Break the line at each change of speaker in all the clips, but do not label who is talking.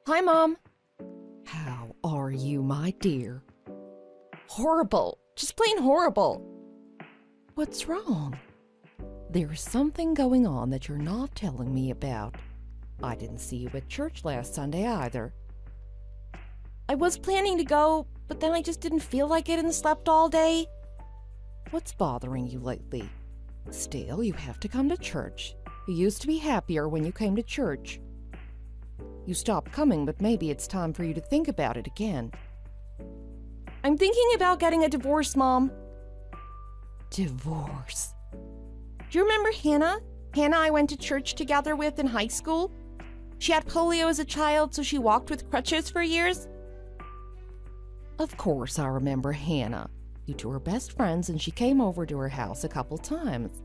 Hi, Mom.
How are you, my dear?
Horrible. Just plain horrible.
What's wrong? There's something going on that you're not telling me about. I didn't see you at church last Sunday either.
I was planning to go, but then I just didn't feel like it and slept all day.
What's bothering you lately? Still, you have to come to church. You used to be happier when you came to church. You stopped coming, but maybe it's time for you to think about it again.
I'm thinking about getting a divorce, Mom.
Divorce?
Do you remember Hannah? Hannah I went to church together with in high school? She had polio as a child, so she walked with crutches for years.
Of course I remember Hannah. You two were best friends and she came over to her house a couple times.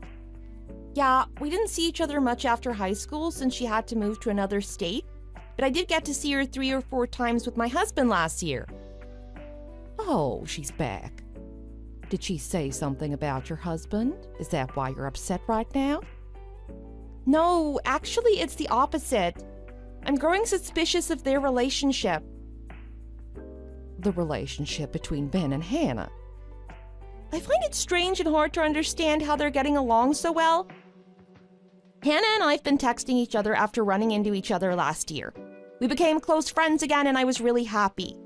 Yeah, we didn't see each other much after high school since she had to move to another state, but I did get to see her 3 or 4 times with my husband last year.
Oh, she's back. Did she say something about your husband? Is that why you're upset right now?
No, actually it's the opposite. I'm growing suspicious of their relationship.
The relationship between Ben and Hannah.
I find it strange and hard to understand how they're getting along so well. Hannah and I have been texting each other after running into each other last year. We became close friends again and I was really happy.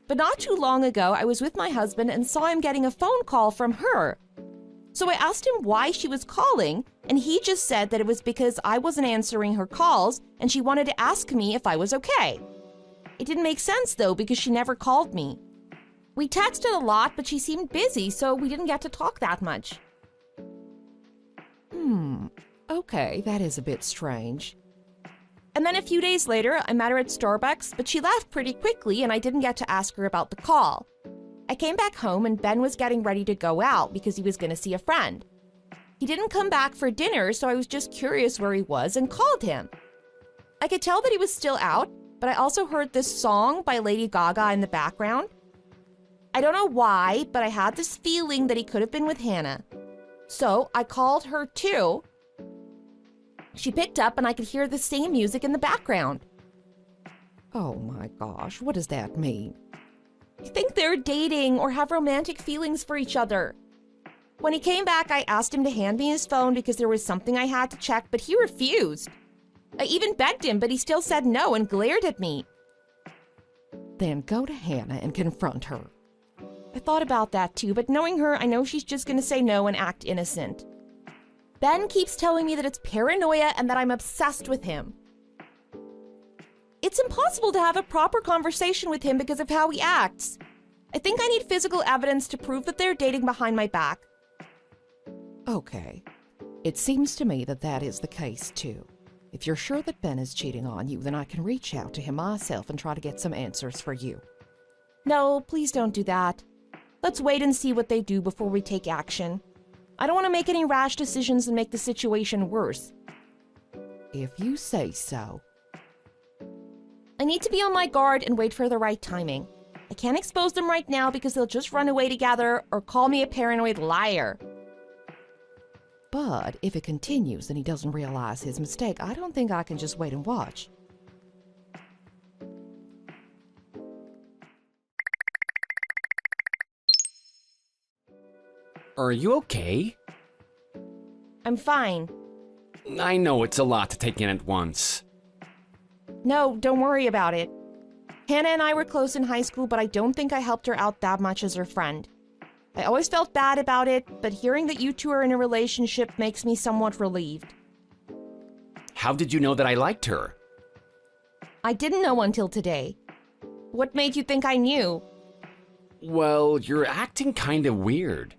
But not too long ago, I was with my husband and saw him getting a phone call from her. So I asked him why she was calling, and he just said that it was because I wasn't answering her calls and she wanted to ask me if I was okay. It didn't make sense though because she never called me. We texted a lot, but she seemed busy, so we didn't get to talk that much.
Okay, that is a bit strange.
And then a few days later, I met her at Starbucks, but she left pretty quickly and I didn't get to ask her about the call. I came back home and Ben was getting ready to go out because he was going to see a friend. He didn't come back for dinner, so I was just curious where he was and called him. I could tell that he was still out, but I also heard this song by Lady Gaga in the background. I don't know why, but I had this feeling that he could have been with Hannah. So I called her too. She picked up and I could hear the same music in the background.
Oh my gosh, what does that mean?
I think they're dating or have romantic feelings for each other. When he came back, I asked him to hand me his phone because there was something I had to check, but he refused. I even begged him, but he still said no and glared at me.
Then go to Hannah and confront her.
I thought about that too, but knowing her, I know she's just going to say no and act innocent. Ben keeps telling me that it's paranoia and that I'm obsessed with him. It's impossible to have a proper conversation with him because of how he acts. I think I need physical evidence to prove that they're dating behind my back.
Okay. It seems to me that that is the case too. If you're sure that Ben is cheating on you, then I can reach out to him myself and try to get some answers for you.
No, please don't do that. Let's wait and see what they do before we take action. I don't want to make any rash decisions and make the situation worse.
If you say so.
I need to be on my guard and wait for the right timing. I can't expose them right now because they'll just run away together or call me a paranoid liar.
But if it continues and he doesn't realize his mistake, I don't think I can just wait and watch.
Are you okay?
I'm fine.
I know it's a lot to take in at once.
No, don't worry about it. Hannah and I were close in high school, but I don't think I helped her out that much as her friend. I always felt bad about it, but hearing that you two are in a relationship makes me somewhat relieved.
How did you know that I liked her?
I didn't know until today. What made you think I knew?
Well, you're acting kinda weird.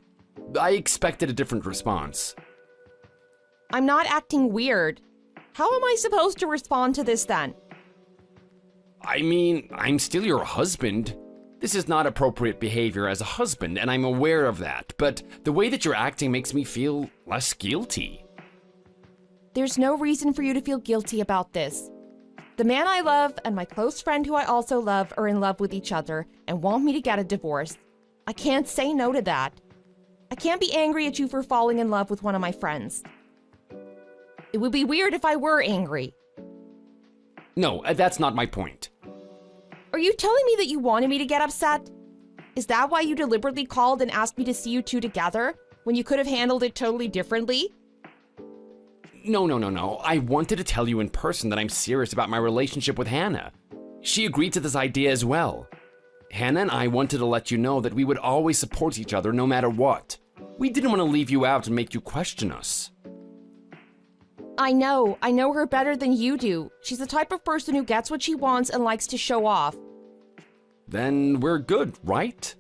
I expected a different response.
I'm not acting weird. How am I supposed to respond to this then?
I mean, I'm still your husband. This is not appropriate behavior as a husband, and I'm aware of that, but the way that you're acting makes me feel less guilty.
There's no reason for you to feel guilty about this. The man I love and my close friend who I also love are in love with each other and want me to get a divorce. I can't say no to that. I can't be angry at you for falling in love with one of my friends. It would be weird if I were angry.
No, that's not my point.
Are you telling me that you wanted me to get upset? Is that why you deliberately called and asked me to see you two together, when you could have handled it totally differently?
No. I wanted to tell you in person that I'm serious about my relationship with Hannah. She agreed to this idea as well. Hannah and I wanted to let you know that we would always support each other no matter what. We didn't want to leave you out and make you question us.
I know her better than you do. She's the type of person who gets what she wants and likes to show off.
Then we're good, right?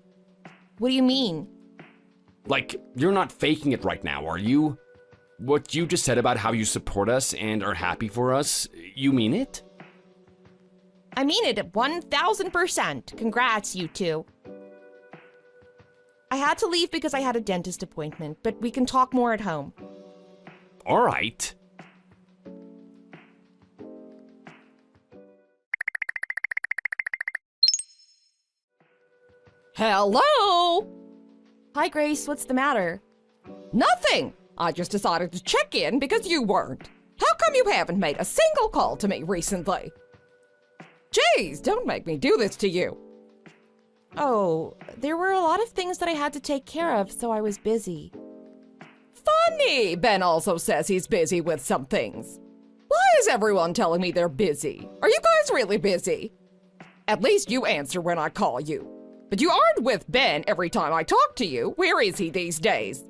What do you mean?
Like, you're not faking it right now, are you? What you just said about how you support us and are happy for us, you mean it?
I mean it at 1000%. Congrats, you two. I had to leave because I had a dentist appointment, but we can talk more at home.
All right.
Hello?
Hi, Grace. What's the matter?
Nothing. I just decided to check in because you weren't. How come you haven't made a single call to me recently? Jeez, don't make me do this to you.
Oh, there were a lot of things that I had to take care of, so I was busy.
Funny, Ben also says he's busy with some things. Why is everyone telling me they're busy? Are you guys really busy? At least you answer when I call you. But you aren't with Ben every time I talk to you. Where is he these days?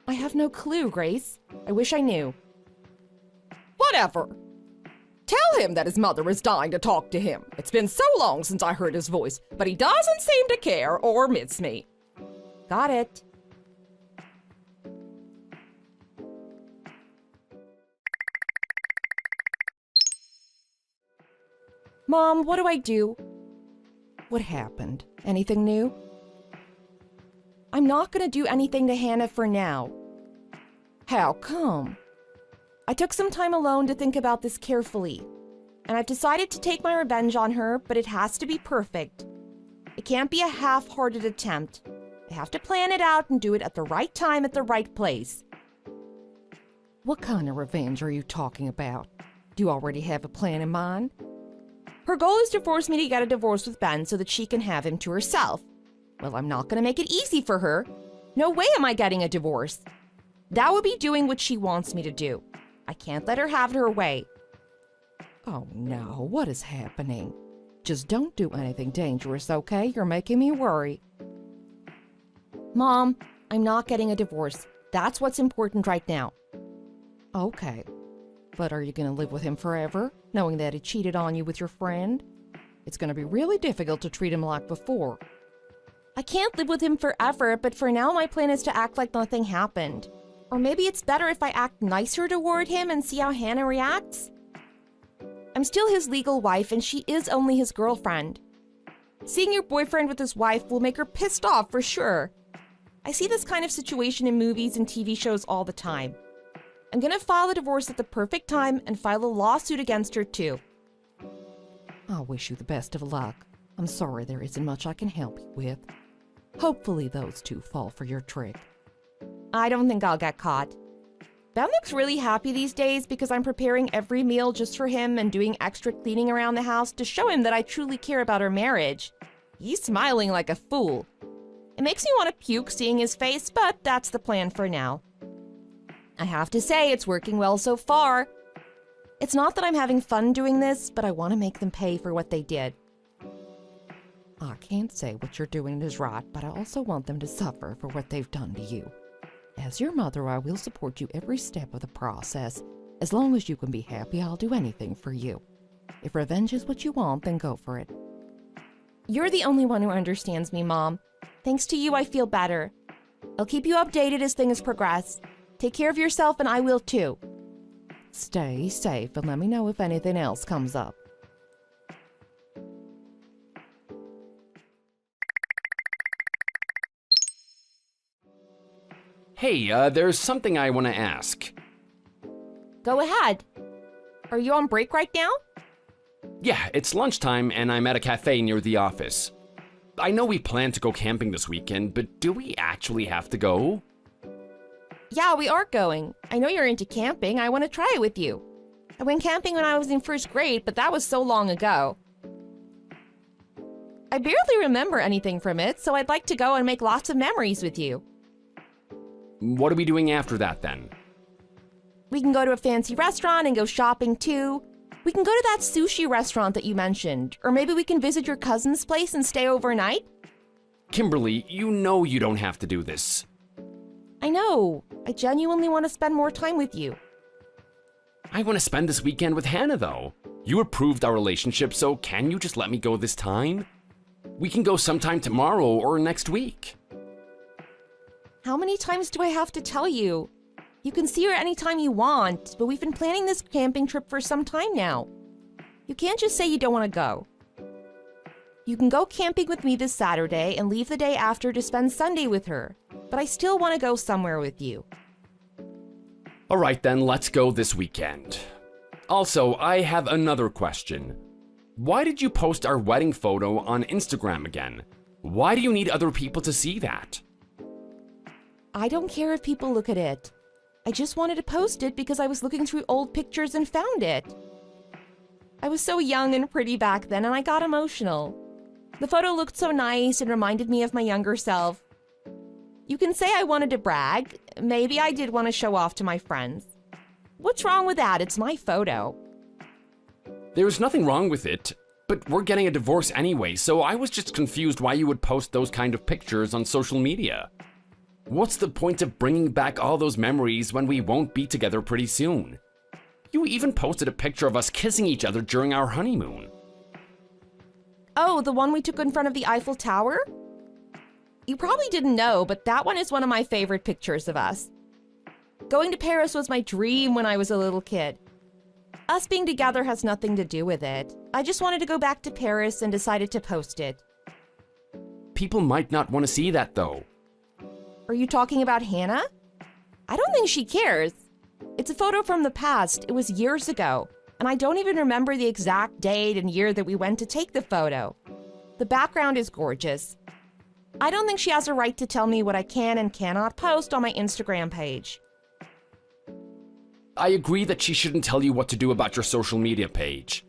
I have no clue, Grace. I wish I knew.
Whatever. Tell him that his mother is dying to talk to him. It's been so long since I heard his voice, but he doesn't seem to care or miss me.
Got it. Mom, what do I do?
What happened? Anything new?
I'm not gonna do anything to Hannah for now.
How come?
I took some time alone to think about this carefully, and I've decided to take my revenge on her, but it has to be perfect. It can't be a half-hearted attempt. I have to plan it out and do it at the right time at the right place.
What kind of revenge are you talking about? Do you already have a plan in mind?
Her goal is to force me to get a divorce with Ben so that she can have him to herself. Well, I'm not gonna make it easy for her. No way am I getting a divorce. That would be doing what she wants me to do. I can't let her have it her way.
Oh no, what is happening? Just don't do anything dangerous, okay? You're making me worry.
Mom, I'm not getting a divorce. That's what's important right now.
Okay. But are you going to live with him forever, knowing that he cheated on you with your friend? It's going to be really difficult to treat him like before.
I can't live with him forever, but for now my plan is to act like nothing happened. Or maybe it's better if I act nicer toward him and see how Hannah reacts. I'm still his legal wife, and she is only his girlfriend. Seeing your boyfriend with his wife will make her pissed off for sure. I see this kind of situation in movies and TV shows all the time. I'm gonna file the divorce at the perfect time and file a lawsuit against her too.
I wish you the best of luck. I'm sorry there isn't much I can help you with. Hopefully those two fall for your trick.
I don't think I'll get caught. Ben looks really happy these days because I'm preparing every meal just for him and doing extra cleaning around the house to show him that I truly care about our marriage. He's smiling like a fool. It makes me want to puke seeing his face, but that's the plan for now. I have to say, it's working well so far. It's not that I'm having fun doing this, but I want to make them pay for what they did.
I can't say what you're doing is right, but I also want them to suffer for what they've done to you. As your mother, I will support you every step of the process. As long as you can be happy, I'll do anything for you. If revenge is what you want, then go for it.
You're the only one who understands me, Mom. Thanks to you, I feel better. I'll keep you updated as things progress. Take care of yourself, and I will too.
Stay safe and let me know if anything else comes up.
Hey, there's something I want to ask.
Go ahead. Are you on break right now?
Yeah, it's lunchtime and I'm at a cafe near the office. I know we plan to go camping this weekend, but do we actually have to go?
Yeah, we are going. I know you're into camping. I want to try it with you. I went camping when I was in first grade, but that was so long ago. I barely remember anything from it, so I'd like to go and make lots of memories with you.
What are we doing after that then?
We can go to a fancy restaurant and go shopping too. We can go to that sushi restaurant that you mentioned, or maybe we can visit your cousin's place and stay overnight.
Kimberly, you know you don't have to do this.
I know. I genuinely want to spend more time with you.
I want to spend this weekend with Hannah, though. You approved our relationship, so can you just let me go this time? We can go sometime tomorrow or next week.
How many times do I have to tell you? You can see her anytime you want, but we've been planning this camping trip for some time now. You can't just say you don't want to go. You can go camping with me this Saturday and leave the day after to spend Sunday with her, but I still want to go somewhere with you.
All right then, let's go this weekend. Also, I have another question. Why did you post our wedding photo on Instagram again? Why do you need other people to see that?
I don't care if people look at it. I just wanted to post it because I was looking through old pictures and found it. I was so young and pretty back then, and I got emotional. The photo looked so nice and reminded me of my younger self. You can say I wanted to brag. Maybe I did want to show off to my friends. What's wrong with that? It's my photo.
There's nothing wrong with it, but we're getting a divorce anyway, so I was just confused why you would post those kind of pictures on social media. What's the point of bringing back all those memories when we won't be together pretty soon? You even posted a picture of us kissing each other during our honeymoon.
Oh, the one we took in front of the Eiffel Tower? You probably didn't know, but that one is one of my favorite pictures of us. Going to Paris was my dream when I was a little kid. Us being together has nothing to do with it. I just wanted to go back to Paris and decided to post it.
People might not want to see that though.
Are you talking about Hannah? I don't think she cares. It's a photo from the past. It was years ago, and I don't even remember the exact date and year that we went to take the photo. The background is gorgeous. I don't think she has a right to tell me what I can and cannot post on my Instagram page.
I agree that she shouldn't tell you what to do about your social media page.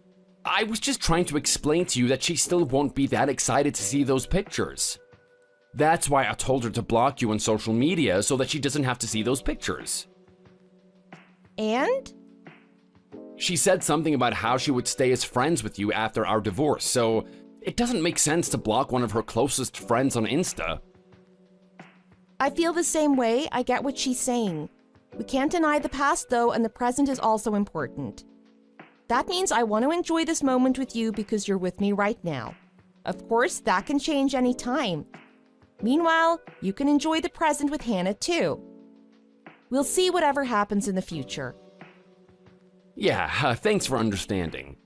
I was just trying to explain to you that she still won't be that excited to see those pictures. That's why I told her to block you on social media so that she doesn't have to see those pictures.
And?
She said something about how she would stay as friends with you after our divorce, so it doesn't make sense to block one of her closest friends on Insta.
I feel the same way. I get what she's saying. We can't deny the past though, and the present is also important. That means I want to enjoy this moment with you because you're with me right now. Of course, that can change any time. Meanwhile, you can enjoy the present with Hannah too. We'll see whatever happens in the future.
Yeah, thanks for understanding.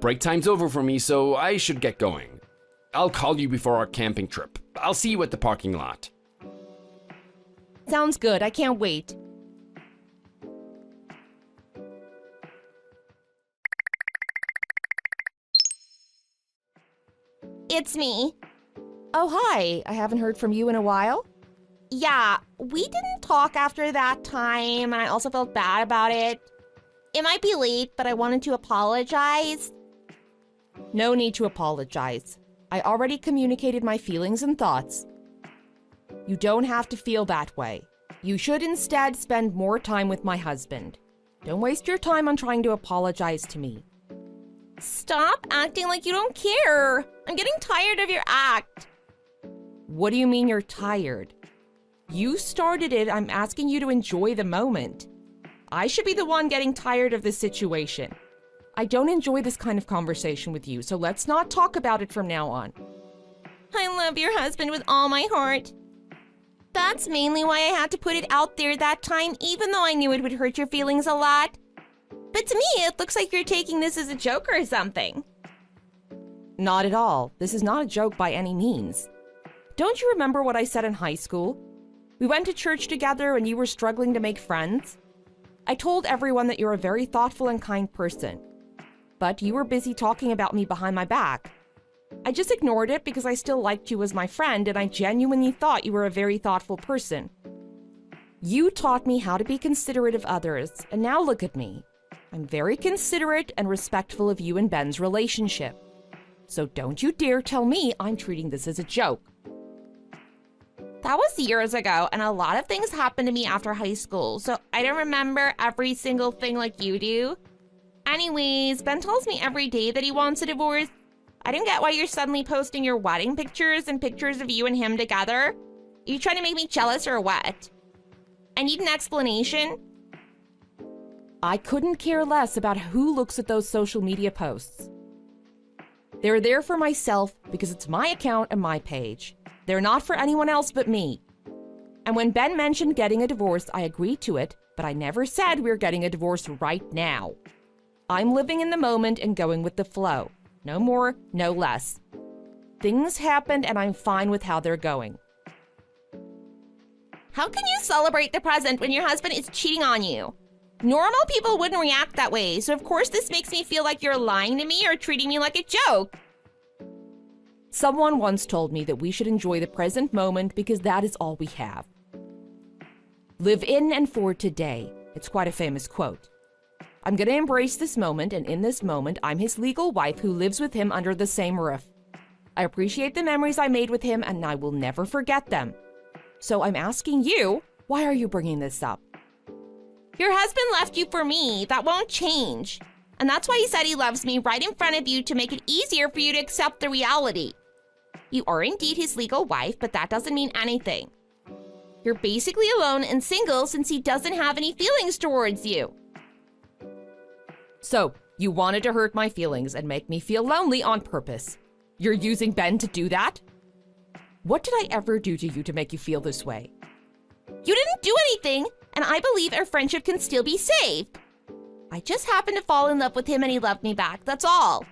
Break time's over for me, so I should get going. I'll call you before our camping trip. I'll see you at the parking lot.
Sounds good. I can't wait. It's me. Oh, hi. I haven't heard from you in a while. Yeah, we didn't talk after that time, and I also felt bad about it. It might be late, but I wanted to apologize. No need to apologize. I already communicated my feelings and thoughts. You don't have to feel that way. You should instead spend more time with my husband. Don't waste your time on trying to apologize to me. Stop acting like you don't care. I'm getting tired of your act. What do you mean you're tired? You started it. I'm asking you to enjoy the moment. I should be the one getting tired of this situation. I don't enjoy this kind of conversation with you, so let's not talk about it from now on. I love your husband with all my heart. That's mainly why I had to put it out there that time, even though I knew it would hurt your feelings a lot. But to me, it looks like you're taking this as a joke or something. Not at all. This is not a joke by any means. Don't you remember what I said in high school? We went to church together and you were struggling to make friends. I told everyone that you're a very thoughtful and kind person. But you were busy talking about me behind my back. I just ignored it because I still liked you as my friend and I genuinely thought you were a very thoughtful person. You taught me how to be considerate of others, and now look at me. I'm very considerate and respectful of you and Ben's relationship.
So don't you dare tell me I'm treating this as a joke.
That was years ago, and a lot of things happened to me after high school, so I don't remember every single thing like you do. Anyways, Ben tells me every day that he wants a divorce. I don't get why you're suddenly posting your wedding pictures and pictures of you and him together. Are you trying to make me jealous or what? I need an explanation.
I couldn't care less about who looks at those social media posts. They're there for myself because it's my account and my page. They're not for anyone else but me. And when Ben mentioned getting a divorce, I agreed to it, but I never said we're getting a divorce right now. I'm living in the moment and going with the flow. No more, no less. Things happened and I'm fine with how they're going.
How can you celebrate the present when your husband is cheating on you? Normal people wouldn't react that way, so of course this makes me feel like you're lying to me or treating me like a joke.
Someone once told me that we should enjoy the present moment because that is all we have. Live in and for today. It's quite a famous quote. I'm going to embrace this moment, and in this moment, I'm his legal wife who lives with him under the same roof. I appreciate the memories I made with him, and I will never forget them. So I'm asking you, why are you bringing this up?
Your husband left you for me. That won't change. And that's why he said he loves me right in front of you to make it easier for you to accept the reality. You are indeed his legal wife, but that doesn't mean anything. You're basically alone and single since he doesn't have any feelings towards you.
So, you wanted to hurt my feelings and make me feel lonely on purpose. You're using Ben to do that? What did I ever do to you to make you feel this way?
You didn't do anything, and I believe our friendship can still be saved. I just happened to fall in love with him and he loved me back, that's all.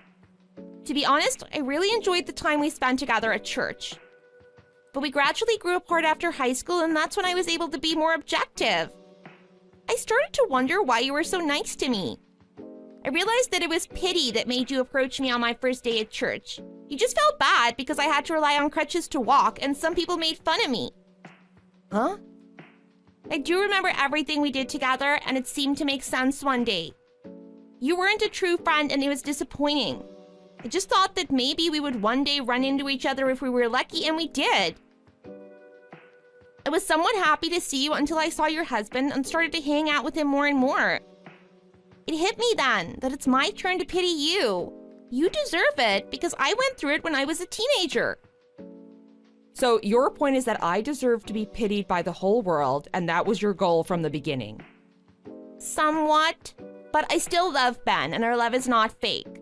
To be honest, I really enjoyed the time we spent together at church. But we gradually grew apart after high school, and that's when I was able to be more objective. I started to wonder why you were so nice to me. I realized that it was pity that made you approach me on my first day at church. You just felt bad because I had to rely on crutches to walk, and some people made fun of me.
Huh?
I do remember everything we did together, and it seemed to make sense one day. You weren't a true friend, and it was disappointing. I just thought that maybe we would one day run into each other if we were lucky, and we did. I was somewhat happy to see you until I saw your husband and started to hang out with him more and more. It hit me then that it's my turn to pity you. You deserve it because I went through it when I was a teenager.
So your point is that I deserve to be pitied by the whole world, and that was your goal from the beginning?
Somewhat, but I still love Ben, and our love is not fake.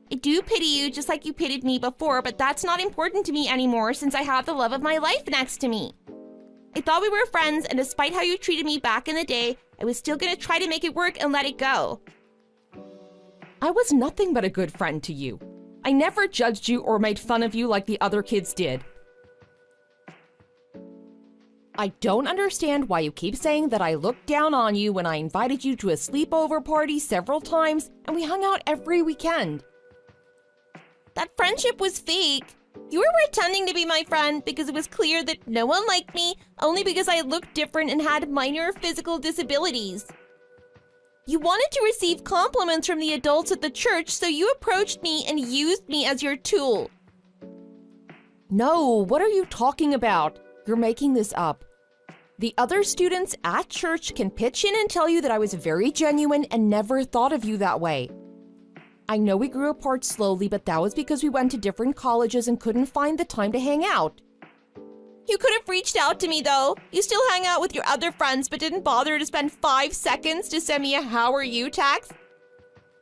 I do pity you just like you pitied me before, but that's not important to me anymore since I have the love of my life next to me. I thought we were friends, and despite how you treated me back in the day, I was still gonna try to make it work and let it go.
I was nothing but a good friend to you. I never judged you or made fun of you like the other kids did. I don't understand why you keep saying that I looked down on you when I invited you to a sleepover party several times and we hung out every weekend.
That friendship was fake. You were pretending to be my friend because it was clear that no one liked me only because I looked different and had minor physical disabilities. You wanted to receive compliments from the adults at the church, so you approached me and used me as your tool.
No, what are you talking about? You're making this up. The other students at church can pitch in and tell you that I was very genuine and never thought of you that way. I know we grew apart slowly, but that was because we went to different colleges and couldn't find the time to hang out.
You could have reached out to me, though. You still hang out with your other friends, but didn't bother to spend 5 seconds to send me a "how are you" text?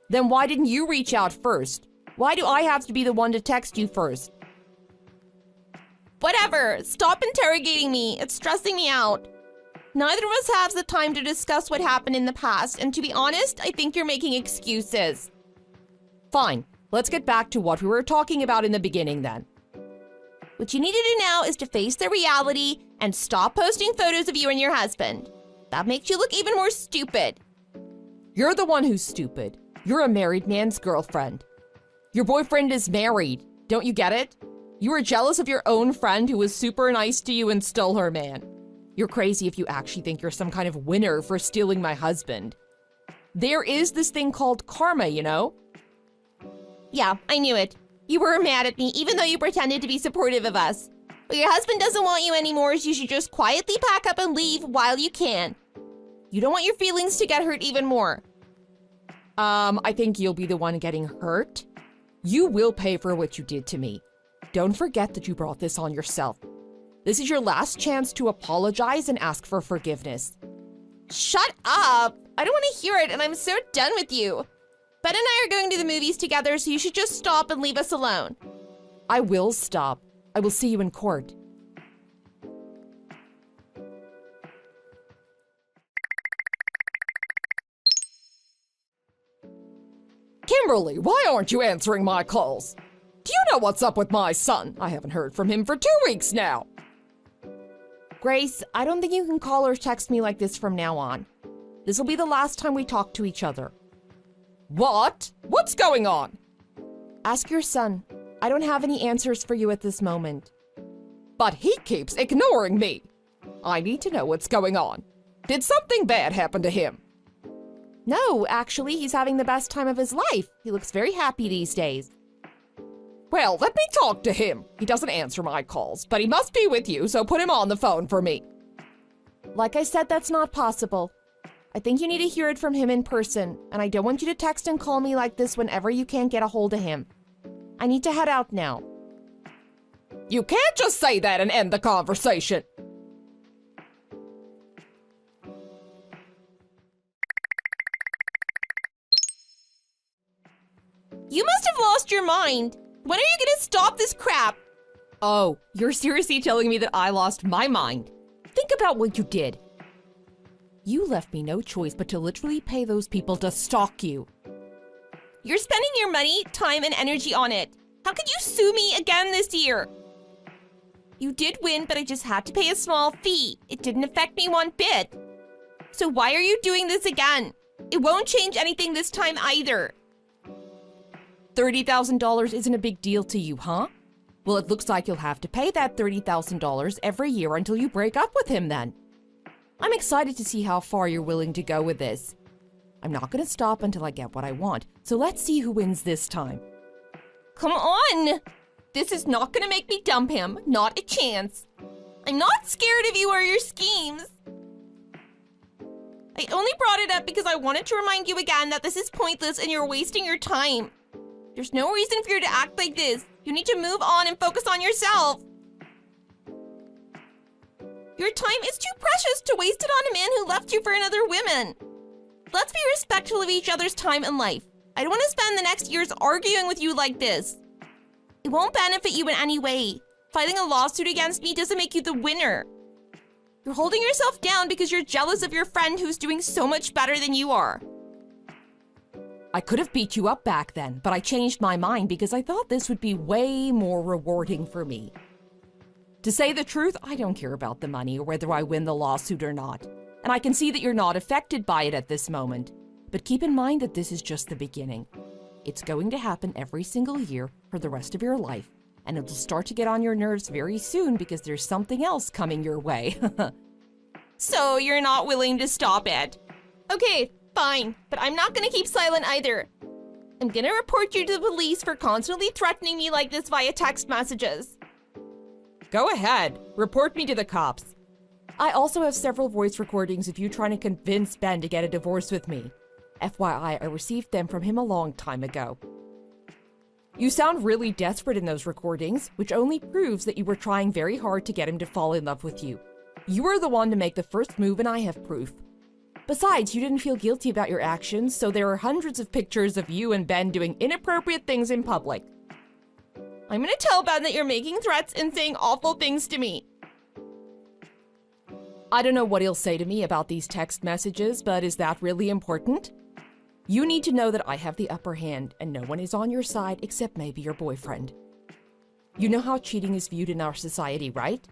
Then why didn't you reach out first? Why do I have to be the one to text you first?
Whatever. Stop interrogating me. It's stressing me out. Neither of us has the time to discuss what happened in the past, and to be honest, I think you're making excuses.
Fine. Let's get back to what we were talking about in the beginning then.
What you need to do now is to face the reality and stop posting photos of you and your husband. That makes you look even more stupid.
You're the one who's stupid. You're a married man's girlfriend. Your boyfriend is married. Don't you get it? You were jealous of your own friend who was super nice to you and stole her man. You're crazy if you actually think you're some kind of winner for stealing my husband. There is this thing called karma, you know?
Yeah, I knew it. You were mad at me, even though you pretended to be supportive of us. But your husband doesn't want you anymore, so you should just quietly pack up and leave while you can. You don't want your feelings to get hurt even more.
I think you'll be the one getting hurt. You will pay for what you did to me. Don't forget that you brought this on yourself. This is your last chance to apologize and ask for forgiveness.
Shut up! I don't want to hear it, and I'm so done with you. Ben and I are going to the movies together, so you should just stop and leave us alone.
I will stop. I will see you in court. Kimberly, why aren't you answering my calls? Do you know what's up with my son? I haven't heard from him for 2 weeks now.
Grace, I don't think you can call or text me like this from now on. This will be the last time we talk to each other.
What? What's going on?
Ask your son. I don't have any answers for you at this moment.
But he keeps ignoring me. I need to know what's going on. Did something bad happen to him?
No, actually, he's having the best time of his life. He looks very happy these days.
Well, let me talk to him. He doesn't answer my calls, but he must be with you, so put him on the phone for me.
Like I said, that's not possible. I think you need to hear it from him in person, and I don't want you to text and call me like this whenever you can't get a hold of him. I need to head out now.
You can't just say that and end the conversation.
You must have lost your mind. When are you gonna stop this crap?
Oh, you're seriously telling me that I lost my mind? Think about what you did. You left me no choice but to literally pay those people to stalk you.
You're spending your money, time, and energy on it. How could you sue me again this year? You did win, but I just had to pay a small fee. It didn't affect me one bit. So why are you doing this again? It won't change anything this time either.
$30,000 isn't a big deal to you, huh? Well, it looks like you'll have to pay that $30,000 every year until you break up with him then. I'm excited to see how far you're willing to go with this. I'm not going to stop until I get what I want, so let's see who wins this time.
Come on! This is not going to make me dump him, not a chance. I'm not scared of you or your schemes. I only brought it up because I wanted to remind you again that this is pointless and you're wasting your time. There's no reason for you to act like this. You need to move on and focus on yourself. Your time is too precious to waste it on a man who left you for another woman. Let's be respectful of each other's time and life. I don't want to spend the next years arguing with you like this. It won't benefit you in any way. Filing a lawsuit against me doesn't make you the winner. You're holding yourself down because you're jealous of your friend who's doing so much better than you are.
I could have beat you up back then, but I changed my mind because I thought this would be way more rewarding for me. To say the truth, I don't care about the money or whether I win the lawsuit or not. And I can see that you're not affected by it at this moment. But keep in mind that this is just the beginning. It's going to happen every single year for the rest of your life. And it'll start to get on your nerves very soon because there's something else coming your way.
So you're not willing to stop it? Okay, fine, but I'm not gonna keep silent either. I'm gonna report you to the police for constantly threatening me like this via text messages.
Go ahead, report me to the cops. I also have several voice recordings of you trying to convince Ben to get a divorce with me. FYI, I received them from him a long time ago. You sound really desperate in those recordings, which only proves that you were trying very hard to get him to fall in love with you. You were the one to make the first move and I have proof. Besides, you didn't feel guilty about your actions, so there are hundreds of pictures of you and Ben doing inappropriate things in public.
I'm gonna tell Ben that you're making threats and saying awful things to me.
I don't know what he'll say to me about these text messages, but is that really important? You need to know that I have the upper hand and no one is on your side except maybe your boyfriend. You know how cheating is viewed in our society, right?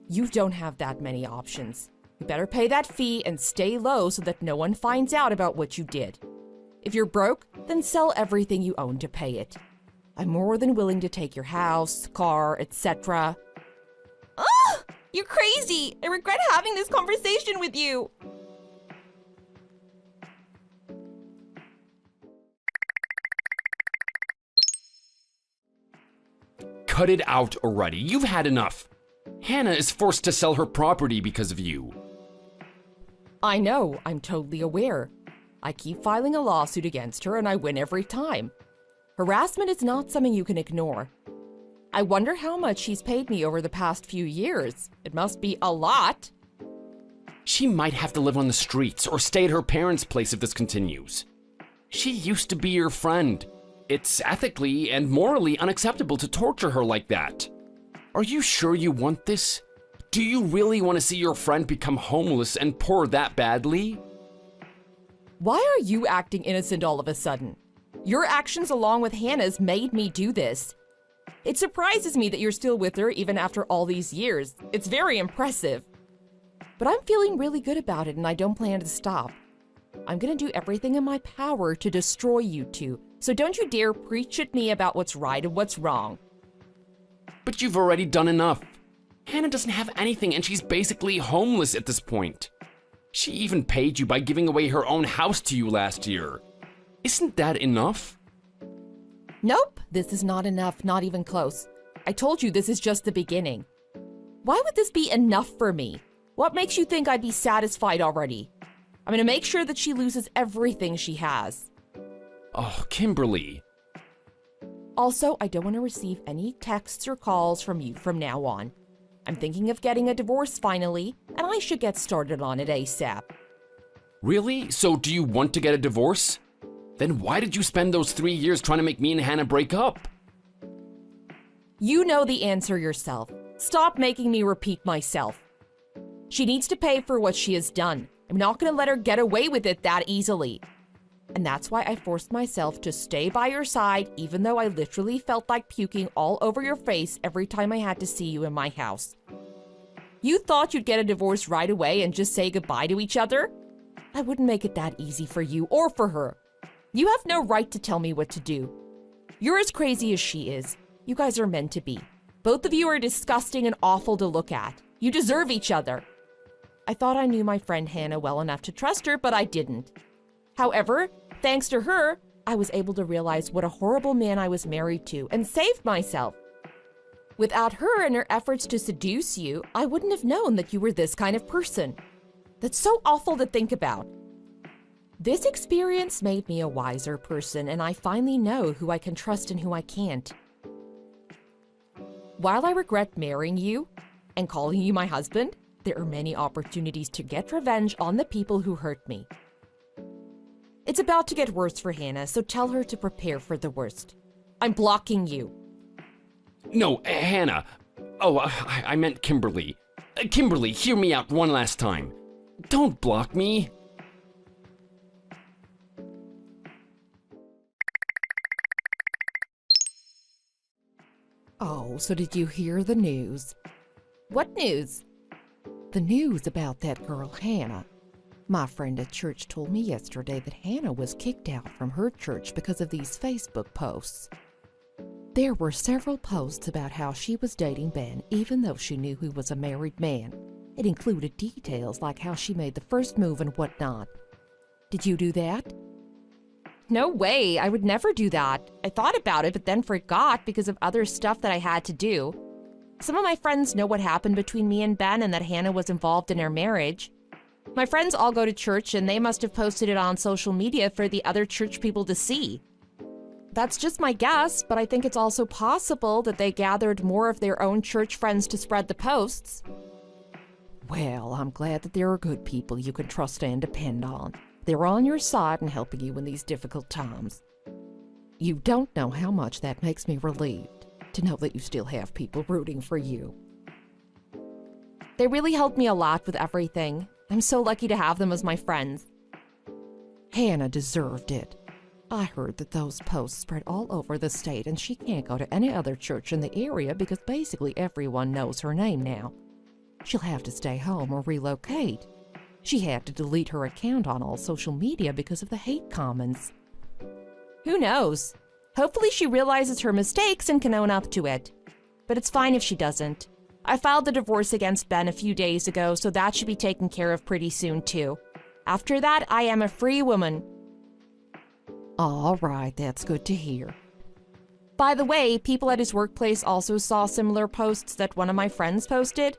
You don't have that many options. You better pay that fee and stay low so that no one finds out about what you did. If you're broke, then sell everything you own to pay it. I'm more than willing to take your house, car, etc.
Ugh! You're crazy! I regret having this conversation with you!
cut it out already. You've had enough. Hannah is forced to sell her property because of you.
I know, I'm totally aware. I keep filing a lawsuit against her and I win every time. Harassment is not something you can ignore. I wonder how much she's paid me over the past few years. It must be a lot.
She might have to live on the streets or stay at her parents' place if this continues. She used to be your friend. It's ethically and morally unacceptable to torture her like that. Are you sure you want this? Do you really want to see your friend become homeless and poor that badly?
Why are you acting innocent all of a sudden? Your actions along with Hannah's made me do this. It surprises me that you're still with her even after all these years. It's very impressive. But I'm feeling really good about it and I don't plan to stop. I'm gonna do everything in my power to destroy you two, so don't you dare preach at me about what's right and what's wrong.
But you've already done enough. Hannah doesn't have anything and she's basically homeless at this point. She even paid you by giving away her own house to you last year. Isn't that enough?
Nope, this is not enough, not even close. I told you this is just the beginning. Why would this be enough for me? What makes you think I'd be satisfied already? I'm gonna make sure that she loses everything she has.
Oh, Kimberly.
Also, I don't want to receive any texts or calls from you from now on. I'm thinking of getting a divorce finally, and I should get started on it ASAP.
Really? So do you want to get a divorce? Then why did you spend those 3 years trying to make me and Hannah break up?
You know the answer yourself. Stop making me repeat myself. She needs to pay for what she has done. I'm not going to let her get away with it that easily. And that's why I forced myself to stay by your side, even though I literally felt like puking all over your face every time I had to see you in my house. You thought you'd get a divorce right away and just say goodbye to each other? I wouldn't make it that easy for you or for her. You have no right to tell me what to do. You're as crazy as she is. You guys are meant to be. Both of you are disgusting and awful to look at. You deserve each other. I thought I knew my friend Hannah well enough to trust her, but I didn't. However, thanks to her, I was able to realize what a horrible man I was married to and saved myself. Without her and her efforts to seduce you, I wouldn't have known that you were this kind of person. That's so awful to think about. This experience made me a wiser person, and I finally know who I can trust and who I can't. While I regret marrying you and calling you my husband, there are many opportunities to get revenge on the people who hurt me. It's about to get worse for Hannah, so tell her to prepare for the worst. I'm blocking you.
No, Hannah. Oh, I meant Kimberly. Kimberly, hear me out one last time. Don't block me.
Oh, so did you hear the news? What news? The news about that girl, Hannah. My friend at church told me yesterday that Hannah was kicked out from her church because of these Facebook posts. There were several posts about how she was dating Ben, even though she knew he was a married man. It included details like how she made the first move and whatnot. Did you do that? No way, I would never do that. I thought about it, but then forgot because of other stuff that I had to do. Some of my friends know what happened between me and Ben and that Hannah was involved in their marriage. My friends all go to church and they must have posted it on social media for the other church people to see. That's just my guess, but I think it's also possible that they gathered more of their own church friends to spread the posts. Well, I'm glad that there are good people you can trust and depend on. They're on your side and helping you in these difficult times. You don't know how much that makes me relieved, to know that you still have people rooting for you. They really helped me a lot with everything. I'm so lucky to have them as my friends. Hannah deserved it. I heard that those posts spread all over the state and she can't go to any other church in the area because basically everyone knows her name now. She'll have to stay home or relocate. She had to delete her account on all social media because of the hate comments. Who knows? Hopefully she realizes her mistakes and can own up to it. But it's fine if she doesn't. I filed the divorce against Ben a few days ago, so that should be taken care of pretty soon too. After that, I am a free woman. All right, that's good to hear.
By the way, people at his workplace also saw similar posts that one of my friends posted.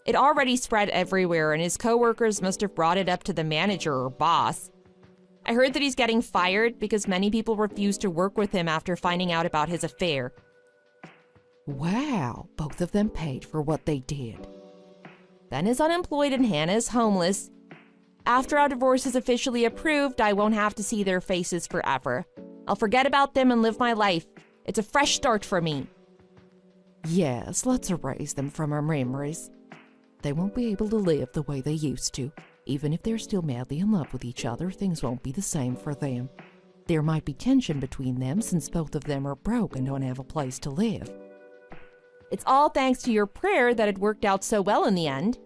It already spread everywhere, and his coworkers must have brought it up to the manager or boss. I heard that he's getting fired because many people refuse to work with him after finding out about his affair.
Wow, both of them paid for what they did.
Ben is unemployed and Hannah is homeless. After our divorce is officially approved, I won't have to see their faces forever. I'll forget about them and live my life. It's a fresh start for me.
Yes, let's erase them from our memories. They won't be able to live the way they used to. Even if they're still madly in love with each other, things won't be the same for them. There might be tension between them since both of them are broke and don't have a place to live.
It's all thanks to your prayer that it worked out so well in the end.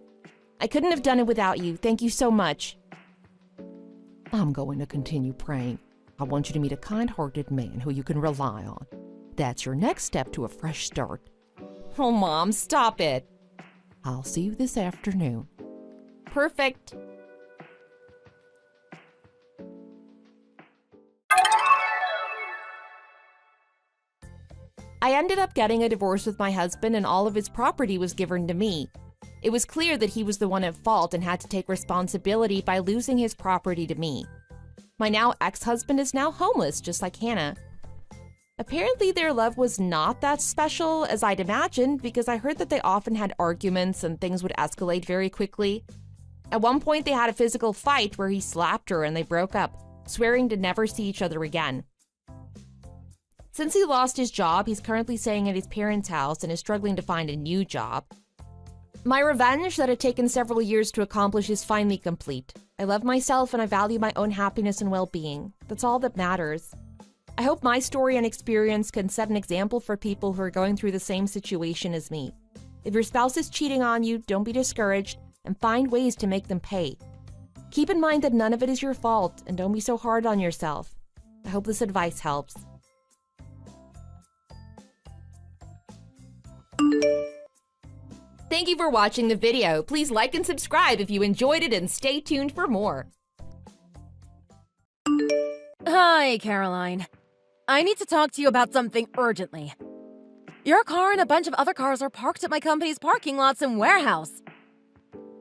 I couldn't have done it without you. Thank you so much.
I'm going to continue praying. I want you to meet a kind-hearted man who you can rely on. That's your next step to a fresh start.
Oh, Mom, stop it.
I'll see you this afternoon.
Perfect. I ended up getting a divorce with my husband, and all of his property was given to me. It was clear that he was the one at fault and had to take responsibility by losing his property to me. My now ex-husband is now homeless, just like Hannah. Apparently their love was not that special as I'd imagined, because I heard that they often had arguments and things would escalate very quickly. At one point they had a physical fight where he slapped her and they broke up, swearing to never see each other again. Since he lost his job, he's currently staying at his parents' house and is struggling to find a new job. My revenge that had taken several years to accomplish is finally complete. I love myself and I value my own happiness and well-being. That's all that matters. I hope my story and experience can set an example for people who are going through the same situation as me. If your spouse is cheating on you, don't be discouraged and find ways to make them pay. Keep in mind that none of it is your fault and don't be so hard on yourself. I hope this advice helps. Thank you for watching the video. Please like and subscribe if you enjoyed it and stay tuned for more.
Hi, Caroline. I need to talk to you about something urgently. Your car and a bunch of other cars are parked at my company's parking lots and warehouse.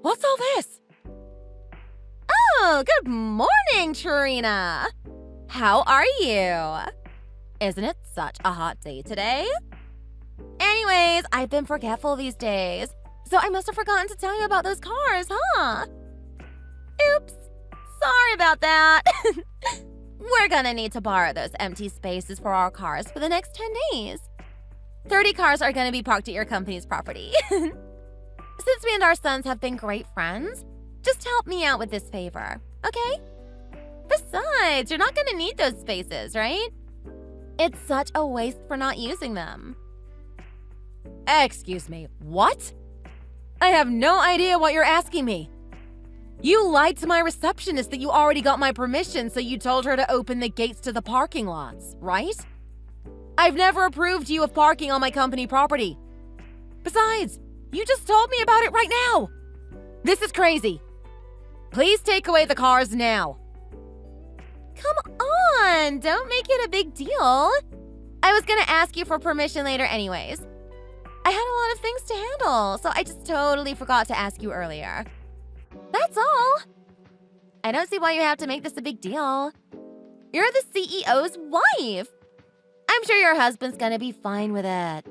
What's all this? Oh, good morning, Trina. How are you? Isn't it such a hot day today? Anyways, I've been forgetful these days, so I must have forgotten to tell you about those cars, huh? Oops. Sorry about that. We're gonna need to borrow those empty spaces for our cars for the next 10 days. 30 cars are gonna be parked at your company's property. Since we and our sons have been great friends, just help me out with this favor, okay? Besides, you're not gonna need those spaces, right? It's such a waste for not using them. Excuse me, what? I have no idea what you're asking me. You lied to my receptionist that you already got my permission, so you told her to open the gates to the parking lots, right? I've never approved you of parking on my company property. Besides, you just told me about it right now. This is crazy. Please take away the cars now. Come on, don't make it a big deal. I was gonna ask you for permission later anyways. I had a lot of things to handle, so I just totally forgot to ask you earlier. That's all. I don't see why you have to make this a big deal. You're the CEO's wife. I'm sure your husband's gonna be fine with it.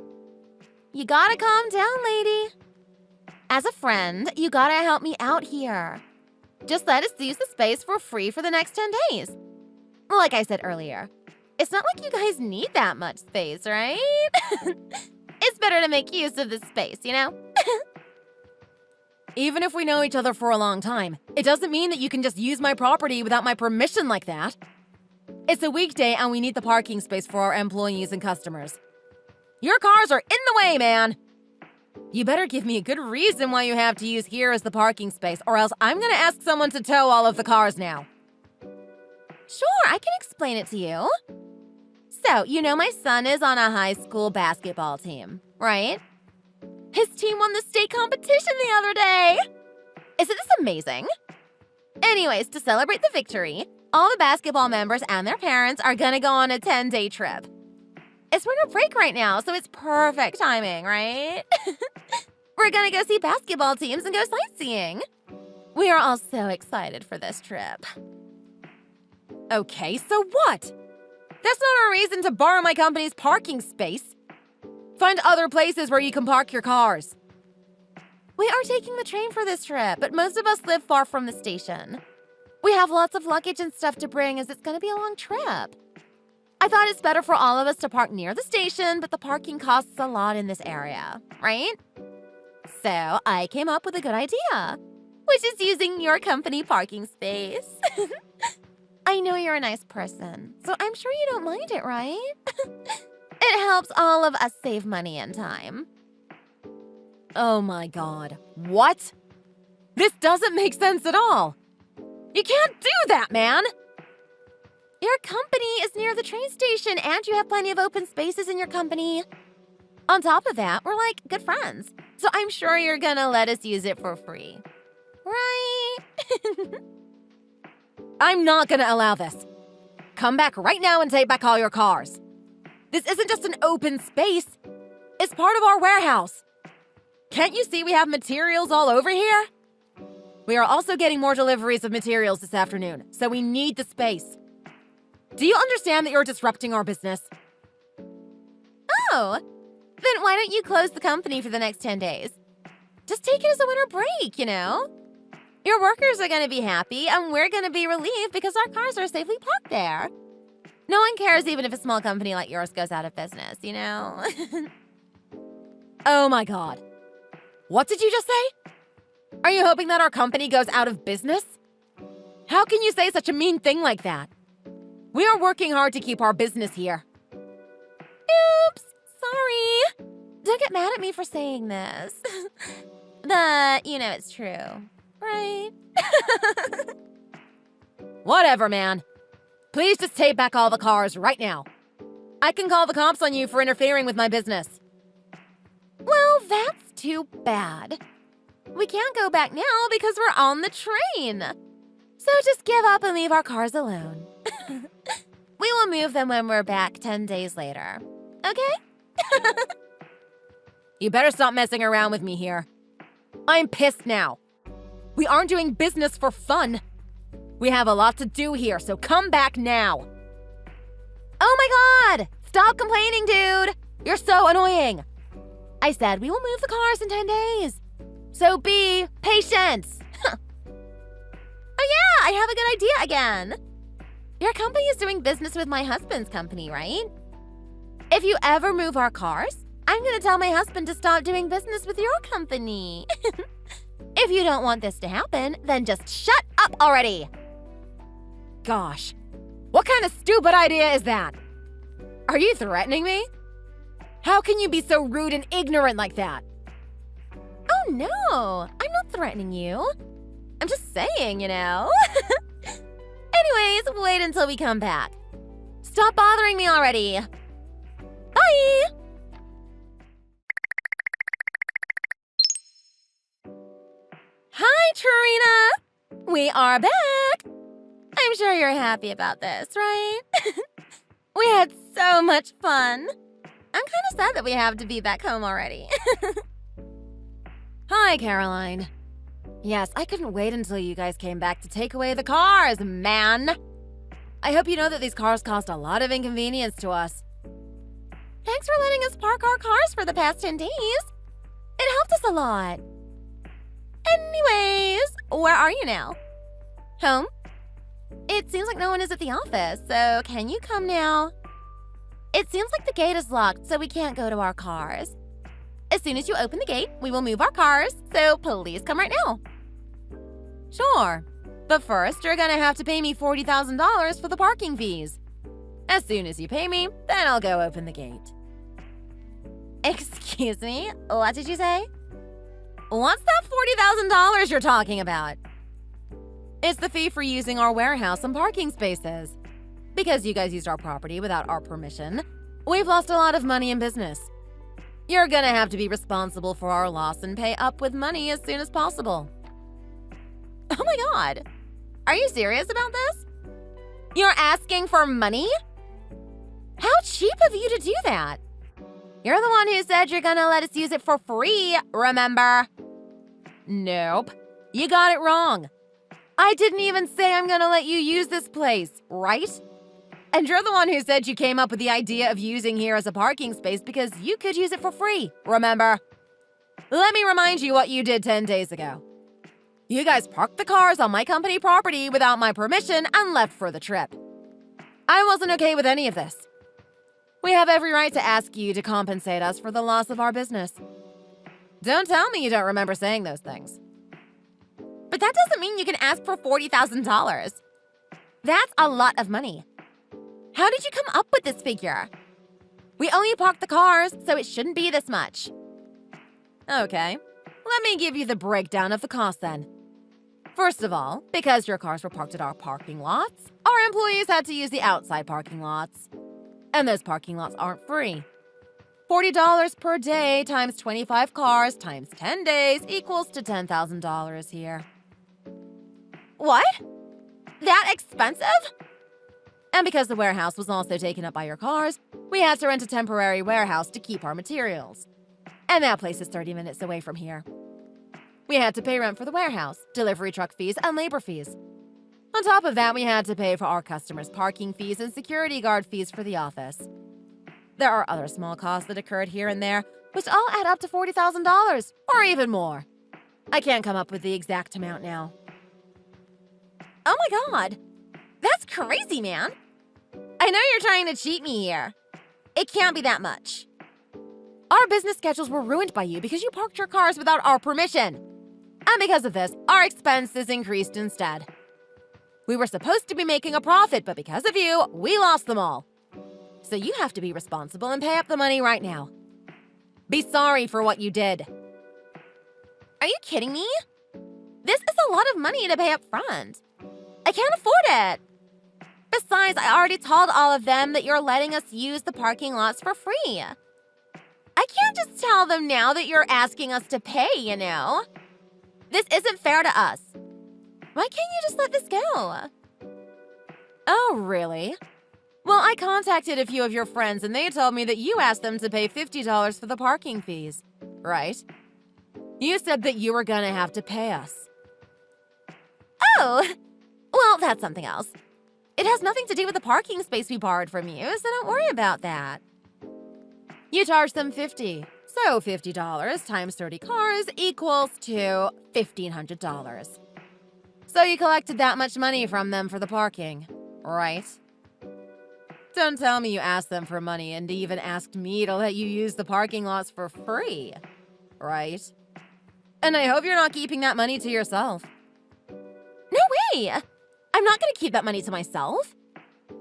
You gotta calm down, lady. As a friend, you gotta help me out here. Just let us use the space for free for the next 10 days. Like I said earlier, it's not like you guys need that much space, right? It's better to make use of this space, you know? Even if we know each other for a long time, it doesn't mean that you can just use my property without my permission like that. It's a weekday and we need the parking space for our employees and customers. Your cars are in the way, man! You better give me a good reason why you have to use here as the parking space, or else I'm gonna ask someone to tow all of the cars now. Sure, I can explain it to you. So, you know my son is on a high school basketball team, right? His team won the state competition the other day! Isn't this amazing? Anyways, to celebrate the victory, all the basketball members and their parents are gonna go on a 10-day trip. It's winter break right now, so it's perfect timing, right? We're gonna go see basketball teams and go sightseeing. We are all so excited for this trip. Okay, so what? That's not a reason to borrow my company's parking space. Find other places where you can park your cars. We are taking the train for this trip, but most of us live far from the station. We have lots of luggage and stuff to bring as it's gonna be a long trip. I thought it's better for all of us to park near the station, but the parking costs a lot in this area, right? So I came up with a good idea, which is using your company parking space. I know you're a nice person, so I'm sure you don't mind it, right? It helps all of us save money and time. Oh my god, what? This doesn't make sense at all. You can't do that, man! Your company is near the train station and you have plenty of open spaces in your company. On top of that, we're like good friends, so I'm sure you're gonna let us use it for free. Right? I'm not gonna allow this. Come back right now and take back all your cars. This isn't just an open space. It's part of our warehouse. Can't you see we have materials all over here? We are also getting more deliveries of materials this afternoon, so we need the space. Do you understand that you're disrupting our business? Oh, then why don't you close the company for the next 10 days? Just take it as a winter break, you know? Your workers are going to be happy, and we're going to be relieved because our cars are safely parked there. No one cares even if a small company like yours goes out of business, you know? Oh my god. What did you just say? Are you hoping that our company goes out of business? How can you say such a mean thing like that? We are working hard to keep our business here. Oops, sorry. Don't get mad at me for saying this. But, you know, it's true, right? Whatever, man. Please just take back all the cars right now. I can call the cops on you for interfering with my business. Well, that's too bad. We can't go back now because we're on the train. So just give up and leave our cars alone. We will move them when we're back 10 days later. Okay? You better stop messing around with me here. I'm pissed now. We aren't doing business for fun. We have a lot to do here, so come back now. Oh my god! Stop complaining, dude! You're so annoying. I said we will move the cars in 10 days. So be patient. Oh yeah, I have a good idea again. Your company is doing business with my husband's company, right? If you ever move our cars, I'm gonna tell my husband to stop doing business with your company. If you don't want this to happen, then just shut up already. Gosh, what kind of stupid idea is that? Are you threatening me? How can you be so rude and ignorant like that? Oh no, I'm not threatening you. I'm just saying, you know. Anyways, wait until we come back. Stop bothering me already. Bye! Hi, Trina! We are back! I'm sure you're happy about this, right? We had so much fun. I'm kind of sad that we have to be back home already. Hi, Caroline. Yes, I couldn't wait until you guys came back to take away the cars, man. I hope you know that these cars cost a lot of inconvenience to us. Thanks for letting us park our cars for the past 10 days. It helped us a lot. Anyways, where are you now? Home? It seems like no one is at the office, so can you come now? It seems like the gate is locked, so we can't go to our cars. As soon as you open the gate, we will move our cars, so please come right now. Sure, but first you're gonna have to pay me $40,000 for the parking fees. As soon as you pay me, then I'll go open the gate. Excuse me, what did you say? What's that $40,000 you're talking about? It's the fee for using our warehouse and parking spaces. Because you guys used our property without our permission, we've lost a lot of money in business. You're gonna have to be responsible for our loss and pay up with money as soon as possible. Oh my god, are you serious about this? You're asking for money? How cheap of you to do that. You're the one who said you're gonna let us use it for free, remember? Nope. You got it wrong. I didn't even say I'm gonna let you use this place, right? And you're the one who said you came up with the idea of using here as a parking space because you could use it for free, remember? Let me remind you what you did 10 days ago. You guys parked the cars on my company property without my permission and left for the trip. I wasn't okay with any of this. We have every right to ask you to compensate us for the loss of our business. Don't tell me you don't remember saying those things. But that doesn't mean you can ask for $40,000. That's a lot of money. How did you come up with this figure? We only parked the cars, so it shouldn't be this much. Okay, let me give you the breakdown of the cost then. First of all, because your cars were parked at our parking lots, our employees had to use the outside parking lots. And those parking lots aren't free. $40 per day times 25 cars times 10 days equals to $10,000 here. What? That expensive? And because the warehouse was also taken up by your cars, we had to rent a temporary warehouse to keep our materials. And that place is 30 minutes away from here. We had to pay rent for the warehouse, delivery truck fees, and labor fees. On top of that, we had to pay for our customers' parking fees and security guard fees for the office. There are other small costs that occurred here and there, which all add up to $40,000, or even more. I can't come up with the exact amount now. Oh my god! That's crazy, man! I know you're trying to cheat me here. It can't be that much. Our business schedules were ruined by you because you parked your cars without our permission. And because of this, our expenses increased instead. We were supposed to be making a profit, but because of you, we lost them all. So you have to be responsible and pay up the money right now. Be sorry for what you did. Are you kidding me? This is a lot of money to pay up front. I can't afford it. Besides, I already told all of them that you're letting us use the parking lots for free. I can't just tell them now that you're asking us to pay, you know? This isn't fair to us. Why can't you just let this go? Oh, really? Well, I contacted a few of your friends and they told me that you asked them to pay $50 for the parking fees, right? You said that you were gonna have to pay us. Oh, well, that's something else. It has nothing to do with the parking space we borrowed from you, so don't worry about that. You charged them $50, so $50 times 30 cars equals to $1,500. So you collected that much money from them for the parking, right? Don't tell me you asked them for money and even asked me to let you use the parking lots for free, right? And I hope you're not keeping that money to yourself. No way! I'm not gonna keep that money to myself.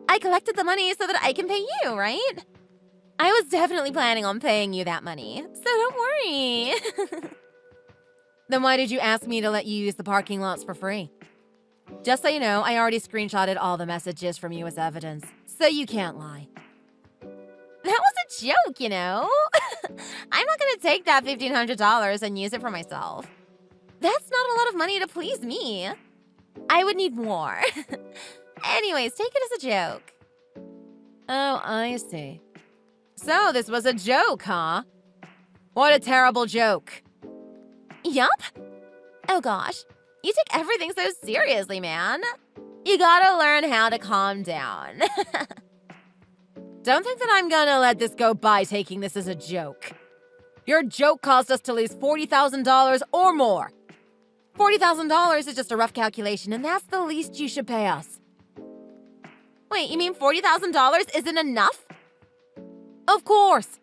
I collected the money so that I can pay you, right? I was definitely planning on paying you that money, so don't worry. Then why did you ask me to let you use the parking lots for free? Just so you know, I already screenshotted all the messages from you as evidence, so you can't lie. That was a joke, you know? I'm not gonna take that $1,500 and use it for myself. That's not a lot of money to please me. I would need more. Anyways, take it as a joke. Oh, I see. So this was a joke, huh? What a terrible joke. Yup. Oh gosh, you take everything so seriously, man. You gotta learn how to calm down. Don't think that I'm gonna let this go by taking this as a joke. Your joke caused us to lose $40,000 or more. $40,000 is just a rough calculation, and that's the least you should pay us. Wait, you mean $40,000 isn't enough? Of course.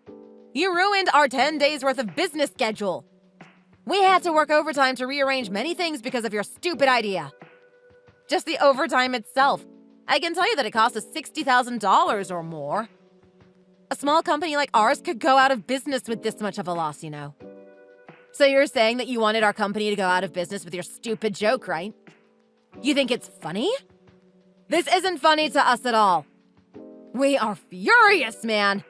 You ruined our 10 days worth of business schedule. We had to work overtime to rearrange many things because of your stupid idea. Just the overtime itself. I can tell you that it cost us $60,000 or more. A small company like ours could go out of business with this much of a loss, you know. So you're saying that you wanted our company to go out of business with your stupid joke, right? You think it's funny? This isn't funny to us at all. We are furious, man.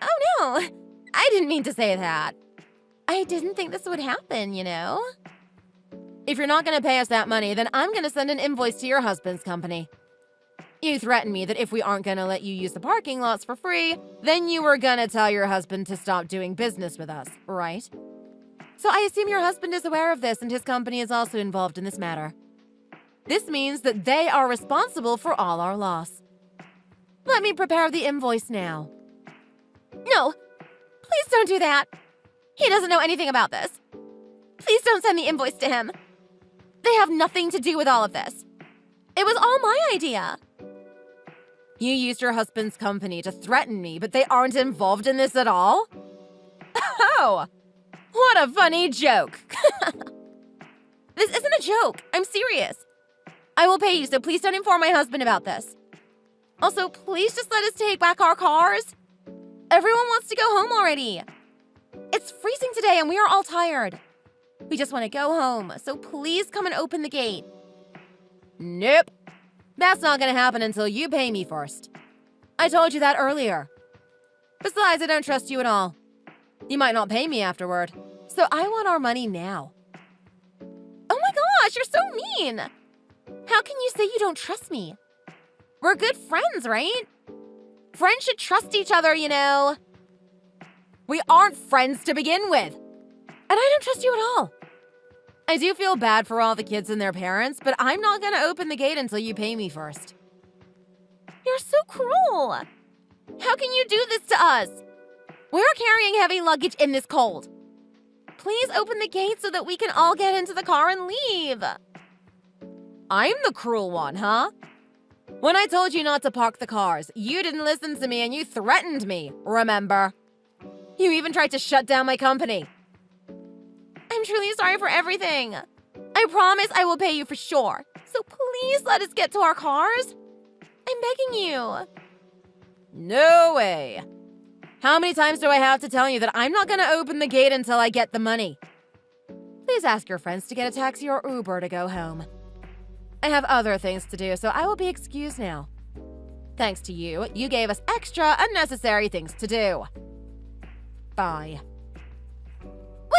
Oh no, I didn't mean to say that. I didn't think this would happen, you know? If you're not gonna pay us that money, then I'm gonna send an invoice to your husband's company. You threatened me that if we aren't gonna let you use the parking lots for free, then you were gonna tell your husband to stop doing business with us, right? So I assume your husband is aware of this and his company is also involved in this matter. This means that they are responsible for all our loss. Let me prepare the invoice now. No, please don't do that. He doesn't know anything about this. Please don't send the invoice to him. They have nothing to do with all of this. It was all my idea. You used your husband's company to threaten me, but they aren't involved in this at all? Oh, what a funny joke. This isn't a joke. I'm serious. I will pay you, so please don't inform my husband about this. Also, please just let us take back our cars. Everyone wants to go home already. It's freezing today and we are all tired. We just want to go home, so please come and open the gate. Nope. That's not going to happen until you pay me first. I told you that earlier. Besides, I don't trust you at all. You might not pay me afterward, so I want our money now. Oh my gosh, you're so mean. How can you say you don't trust me? We're good friends, right? Friends should trust each other, you know. We aren't friends to begin with. And I don't trust you at all. I do feel bad for all the kids and their parents, but I'm not going to open the gate until you pay me first. You're so cruel. How can you do this to us? We're carrying heavy luggage in this cold. Please open the gate so that we can all get into the car and leave. I'm the cruel one, huh? When I told you not to park the cars, you didn't listen to me and you threatened me, remember? You even tried to shut down my company. I'm truly sorry for everything. I promise I will pay you for sure. So please let us get to our cars. I'm begging you. No way. How many times do I have to tell you that I'm not going to open the gate until I get the money? Please ask your friends to get a taxi or Uber to go home. I have other things to do, so I will be excused now. Thanks to you, you gave us extra unnecessary things to do. Bye.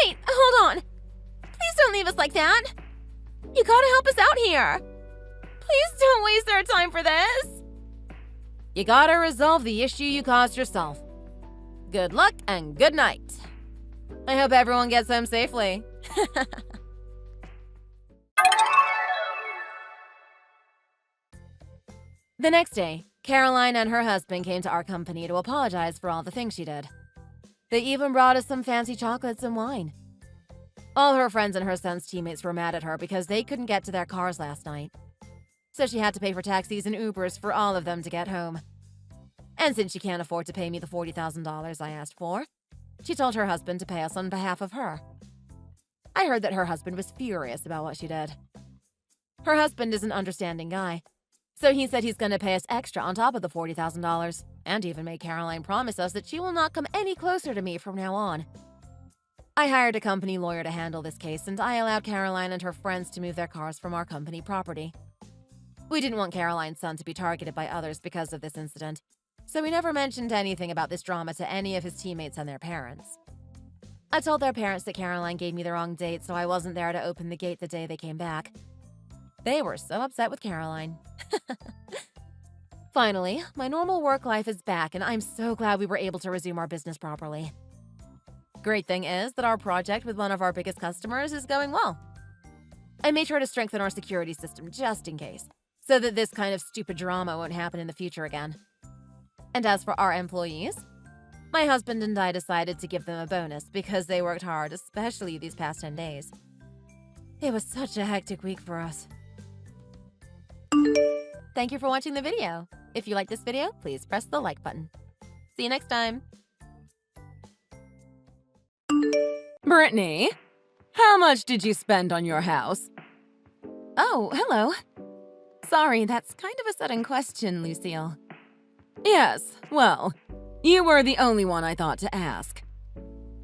Wait, hold on. Please don't leave us like that. You gotta help us out here. Please don't waste our time for this. You gotta resolve the issue you caused yourself. Good luck and good night. I hope everyone gets home safely. The next day, Caroline and her husband came to our company to apologize for all the things she did. They even brought us some fancy chocolates and wine. All her friends and her son's teammates were mad at her because they couldn't get to their cars last night. So she had to pay for taxis and Ubers for all of them to get home. And since she can't afford to pay me the $40,000 I asked for, she told her husband to pay us on behalf of her. I heard that her husband was furious about what she did. Her husband is an understanding guy, so he said he's going to pay us extra on top of the $40,000, and even made Caroline promise us that she will not come any closer to me from now on. I hired a company lawyer to handle this case, and I allowed Caroline and her friends to move their cars from our company property. We didn't want Caroline's son to be targeted by others because of this incident, so we never mentioned anything about this drama to any of his teammates and their parents. I told their parents that Caroline gave me the wrong date, so I wasn't there to open the gate the day they came back. They were so upset with Caroline. Finally, my normal work life is back, and I'm so glad we were able to resume our business properly. Great thing is that our project with one of our biggest customers is going well. I made sure to strengthen our security system just in case, so that this kind of stupid drama won't happen in the future again. And as for our employees, my husband and I decided to give them a bonus because they worked hard, especially these past 10 days. It was such a hectic week for us. Thank you for watching the video. If you like this video, please press the like button. See you next time.
Brittany, how much did you spend on your house?
Oh, hello. Sorry, that's kind of a sudden question, Lucille.
Yes, well, you were the only one I thought to ask.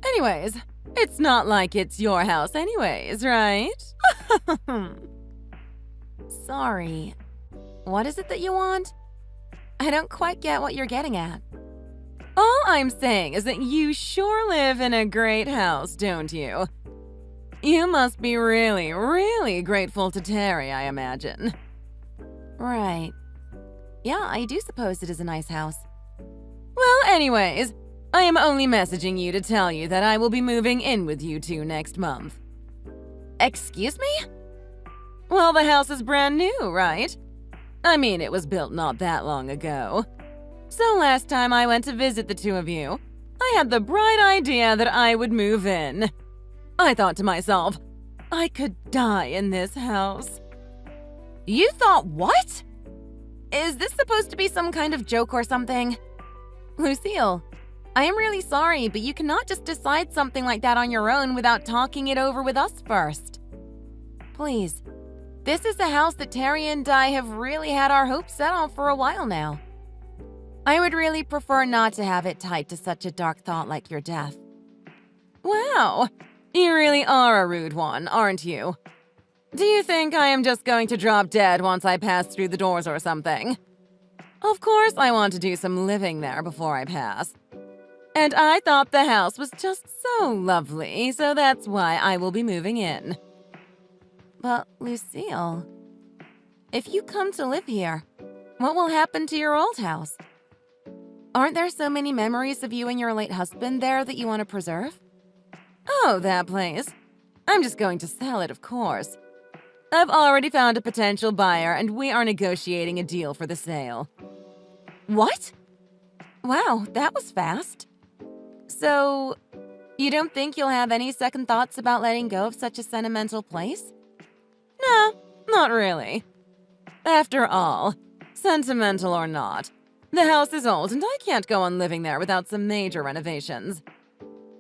Anyways, it's not like it's your house anyways, right?
Sorry. What is it that you want? I don't quite get what you're getting at.
All I'm saying is that you sure live in a great house, don't you? You must be really, really grateful to Terry, I imagine.
Right. Yeah, I do suppose it is a nice house.
Well, anyways, I am only messaging you to tell you that I will be moving in with you two next month.
Excuse me?
Well, the house is brand new, right? I mean, it was built not that long ago. So last time I went to visit the two of you, I had the bright idea that I would move in. I thought to myself, I could die in this house.
You thought what? Is this supposed to be some kind of joke or something? Lucille, I am really sorry, but you cannot just decide something like that on your own without talking it over with us first. Please, this is a house that Terry and I have really had our hopes set on for a while now. I would really prefer not to have it tied to such a dark thought like your death.
Wow, you really are a rude one, aren't you? Do you think I am just going to drop dead once I pass through the doors or something? Of course I want to do some living there before I pass. And I thought the house was just so lovely, so that's why I will be moving in.
But, Lucille, if you come to live here, what will happen to your old house? Aren't there so many memories of you and your late husband there that you want to preserve?
Oh, that place. I'm just going to sell it, of course. I've already found a potential buyer, and we are negotiating a deal for the sale.
What? Wow, that was fast. So, you don't think you'll have any second thoughts about letting go of such a sentimental place?
No, not really. After all, sentimental or not, the house is old and I can't go on living there without some major renovations.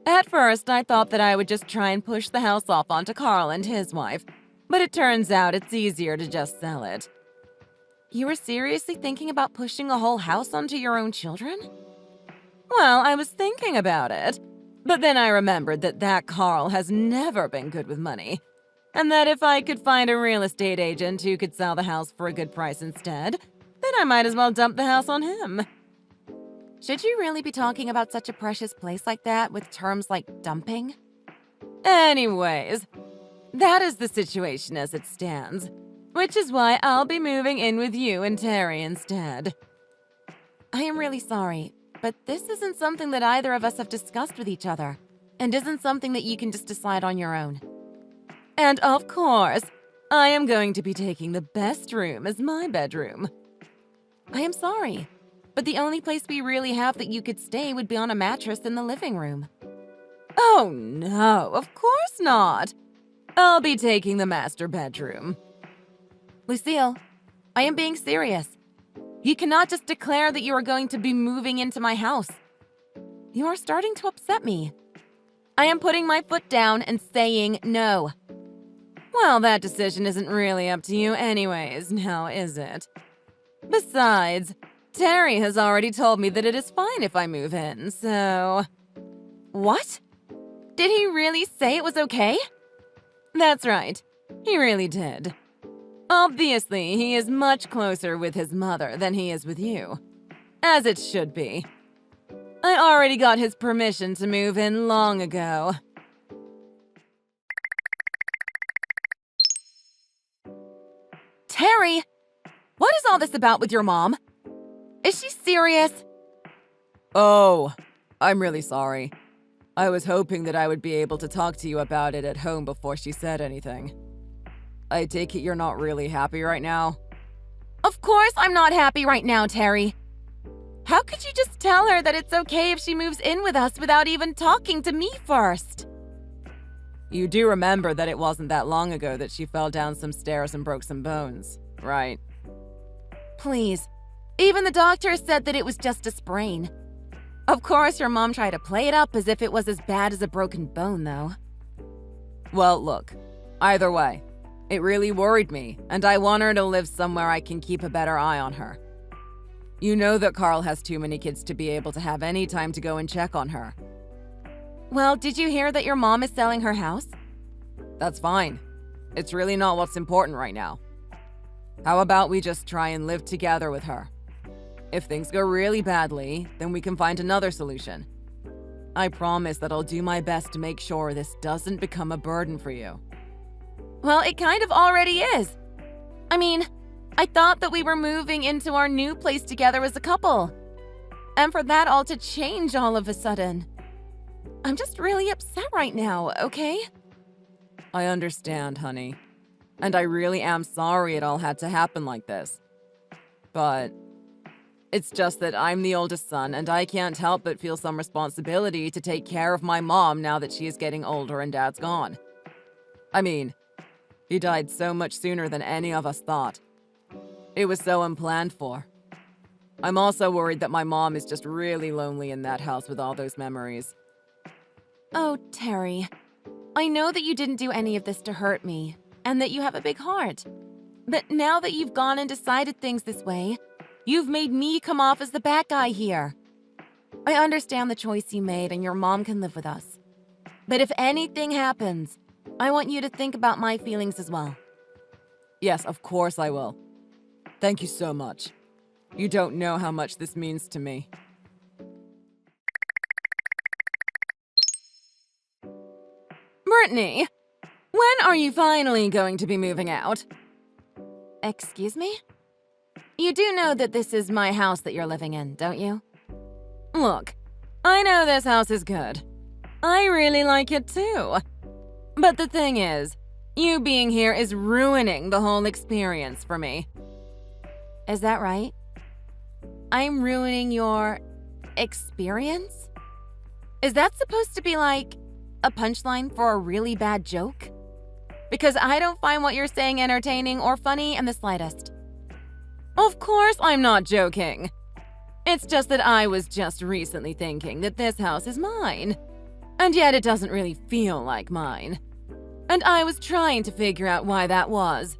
At first, I thought that I would just try and push the house off onto Carl and his wife, but it turns out it's easier to just sell it.
You were seriously thinking about pushing a whole house onto your own children?
Well, I was thinking about it, but then I remembered that Carl has never been good with money, and that if I could find a real estate agent who could sell the house for a good price instead, then I might as well dump the house on him.
Should you really be talking about such a precious place like that with terms like dumping?
Anyways, that is the situation as it stands, which is why I'll be moving in with you and Terry instead.
I am really sorry, but this isn't something that either of us have discussed with each other, and isn't something that you can just decide on your own.
And of course, I am going to be taking the best room as my bedroom.
I am sorry, but the only place we really have that you could stay would be on a mattress in the living room.
Oh no, of course not. I'll be taking the master bedroom.
Lucille, I am being serious. You cannot just declare that you are going to be moving into my house. You are starting to upset me. I am putting my foot down and saying no.
Well, that decision isn't really up to you anyways, now is it? Besides, Terry has already told me that it is fine if I move in, so...
What? Did he really say it was okay?
That's right. He really did. Obviously, he is much closer with his mother than he is with you. As it should be. I already got his permission to move in long ago.
Terry! What is all this about with your mom? Is she serious?
Oh, I'm really sorry. I was hoping that I would be able to talk to you about it at home before she said anything. I take it you're not really happy right now?
Of course I'm not happy right now, Terry. How could you just tell her that it's okay if she moves in with us without even talking to me first?
You do remember that it wasn't that long ago that she fell down some stairs and broke some bones, right?
Please. Even the doctor said that it was just a sprain. Of course, your mom tried to play it up as if it was as bad as a broken bone, though.
Well, look. Either way, it really worried me, and I want her to live somewhere I can keep a better eye on her. You know that Carl has too many kids to be able to have any time to go and check on her.
Well, did you hear that your mom is selling her house?
That's fine. It's really not what's important right now. How about we just try and live together with her? If things go really badly, then we can find another solution. I promise that I'll do my best to make sure this doesn't become a burden for you.
Well, it kind of already is. I mean, I thought that we were moving into our new place together as a couple. And for that all to change all of a sudden. I'm just really upset right now, okay?
I understand, honey. And I really am sorry it all had to happen like this. But it's just that I'm the oldest son, and I can't help but feel some responsibility to take care of my mom now that she is getting older and Dad's gone. I mean, he died so much sooner than any of us thought. It was so unplanned for. I'm also worried that my mom is just really lonely in that house with all those memories.
Oh, Terry. I know that you didn't do any of this to hurt me, and that you have a big heart. But now that you've gone and decided things this way, you've made me come off as the bad guy here. I understand the choice you made, and your mom can live with us. But if anything happens, I want you to think about my feelings as well.
Yes, of course I will. Thank you so much. You don't know how much this means to me. Brittany, when are you finally going to be moving out?
Excuse me? You do know that this is my house that you're living in, don't you?
Look, I know this house is good. I really like it too. But the thing is, you being here is ruining the whole experience for me.
Is that right? I'm ruining your experience? Is that supposed to be like a punchline for a really bad joke? Because I don't find what you're saying entertaining or funny in the slightest.
Of course I'm not joking. It's just that I was just recently thinking that this house is mine. And yet it doesn't really feel like mine. And I was trying to figure out why that was.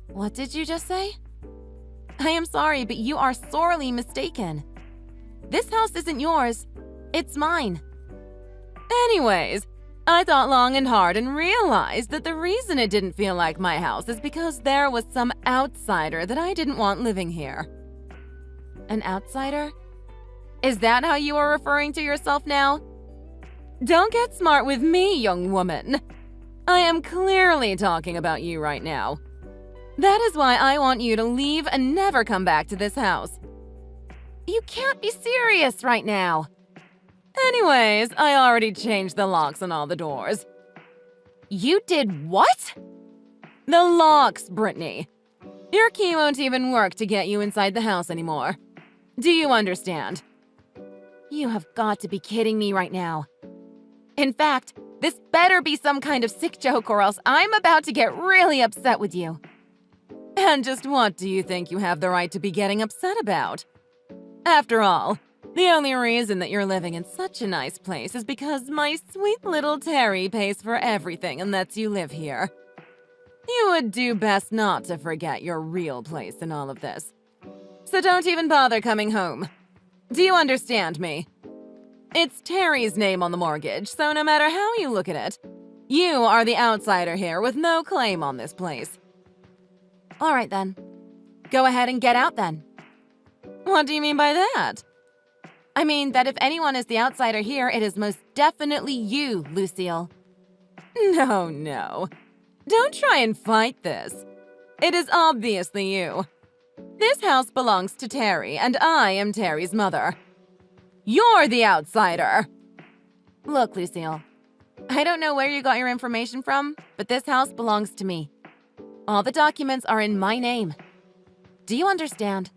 What did you just say? I am sorry, but you are sorely mistaken. This house isn't yours. It's mine.
Anyways, I thought long and hard and realized that the reason it didn't feel like my house is because there was some outsider that I didn't want living here.
An outsider? Is that how you are referring to yourself now?
Don't get smart with me, young woman. I am clearly talking about you right now. That is why I want you to leave and never come back to this house.
You can't be serious right now.
Anyways, I already changed the locks on all the doors.
You did what?
The locks, Brittany. Your key won't even work to get you inside the house anymore. Do you understand?
You have got to be kidding me right now. In fact, this better be some kind of sick joke or else I'm about to get really upset with you.
And just what do you think you have the right to be getting upset about? After all, the only reason that you're living in such a nice place is because my sweet little Terry pays for everything and lets you live here. You would do best not to forget your real place in all of this. So don't even bother coming home. Do you understand me? It's Terry's name on the mortgage, so no matter how you look at it, you are the outsider here with no claim on this place.
All right then. Go ahead and get out then.
What do you mean by that?
I mean that if anyone is the outsider here, it is most definitely you, Lucille.
No. Don't try and fight this. It is obviously you. This house belongs to Terry, and I am Terry's mother. You're the outsider!
Look, Lucille, I don't know where you got your information from, but this house belongs to me. All the documents are in my name. Do you understand?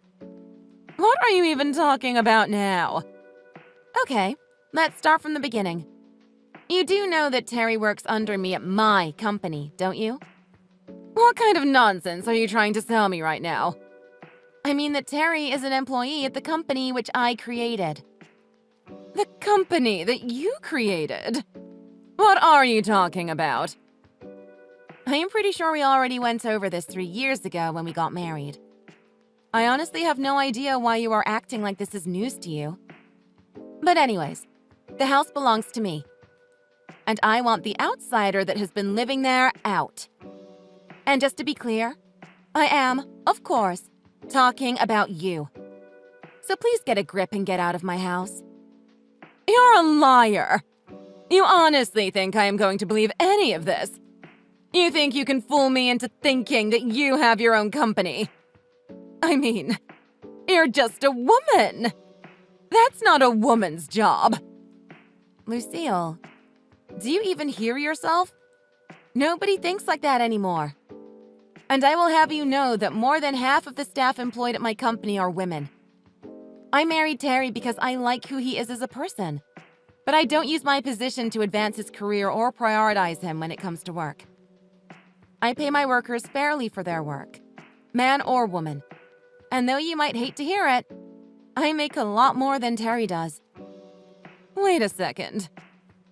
What are you even talking about now?
Okay, let's start from the beginning. You do know that Terry works under me at my company, don't you?
What kind of nonsense are you trying to sell me right now?
I mean that Terry is an employee at the company which I created.
The company that you created? What are you talking about?
I am pretty sure we already went over this 3 years ago when we got married. I honestly have no idea why you are acting like this is news to you. But anyways, the house belongs to me. And I want the outsider that has been living there out. And just to be clear, I am, of course, talking about you. So please get a grip and get out of my house.
You're a liar. You honestly think I am going to believe any of this? You think you can fool me into thinking that you have your own company? I mean, you're just a woman. That's not a woman's job.
Lucille, do you even hear yourself? Nobody thinks like that anymore. And I will have you know that more than half of the staff employed at my company are women. I married Terry because I like who he is as a person, but I don't use my position to advance his career or prioritize him when it comes to work. I pay my workers fairly for their work, man or woman. And though you might hate to hear it, I make a lot more than Terry does.
Wait a second.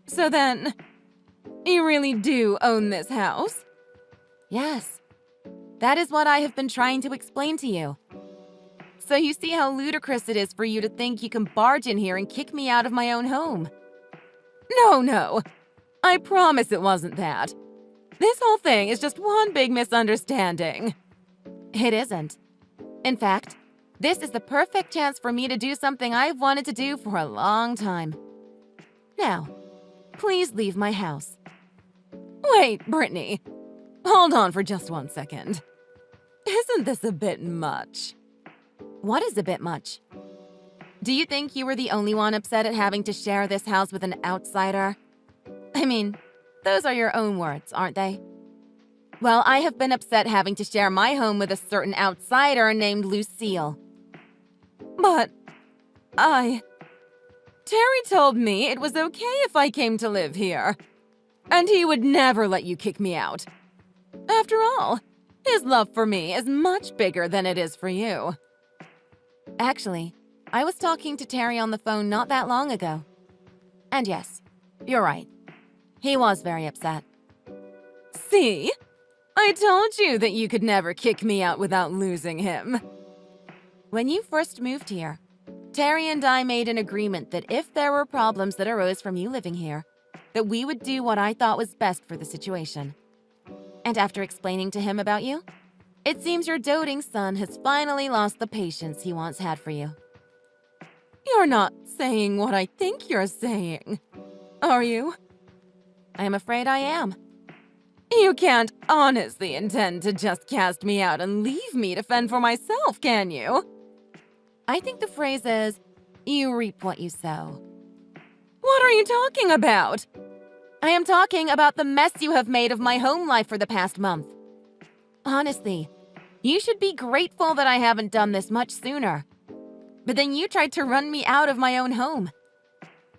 So then, you really do own this house?
Yes. That is what I have been trying to explain to you. So you see how ludicrous it is for you to think you can barge in here and kick me out of my own home.
No. I promise it wasn't that. This whole thing is just one big misunderstanding.
It isn't. In fact, this is the perfect chance for me to do something I've wanted to do for a long time. Now, please leave my house.
Wait, Brittany. Hold on for just 1 second. Isn't this a bit much?
What is a bit much? Do you think you were the only one upset at having to share this house with an outsider? I mean, those are your own words, aren't they? Well, I have been upset having to share my home with a certain outsider named Lucille.
But Terry told me it was okay if I came to live here. And he would never let you kick me out. After all, his love for me is much bigger than it is for you.
Actually, I was talking to Terry on the phone not that long ago. And yes, you're right. He was very upset.
See? I told you that you could never kick me out without losing him.
When you first moved here, Terry and I made an agreement that if there were problems that arose from you living here, that we would do what I thought was best for the situation. And after explaining to him about you, it seems your doting son has finally lost the patience he once had for you.
You're not saying what I think you're saying, are you?
I am afraid I am.
You can't honestly intend to just cast me out and leave me to fend for myself, can you?
I think the phrase is, you reap what you sow.
What are you talking about?
I am talking about the mess you have made of my home life for the past month. Honestly, you should be grateful that I haven't done this much sooner. But then you tried to run me out of my own home.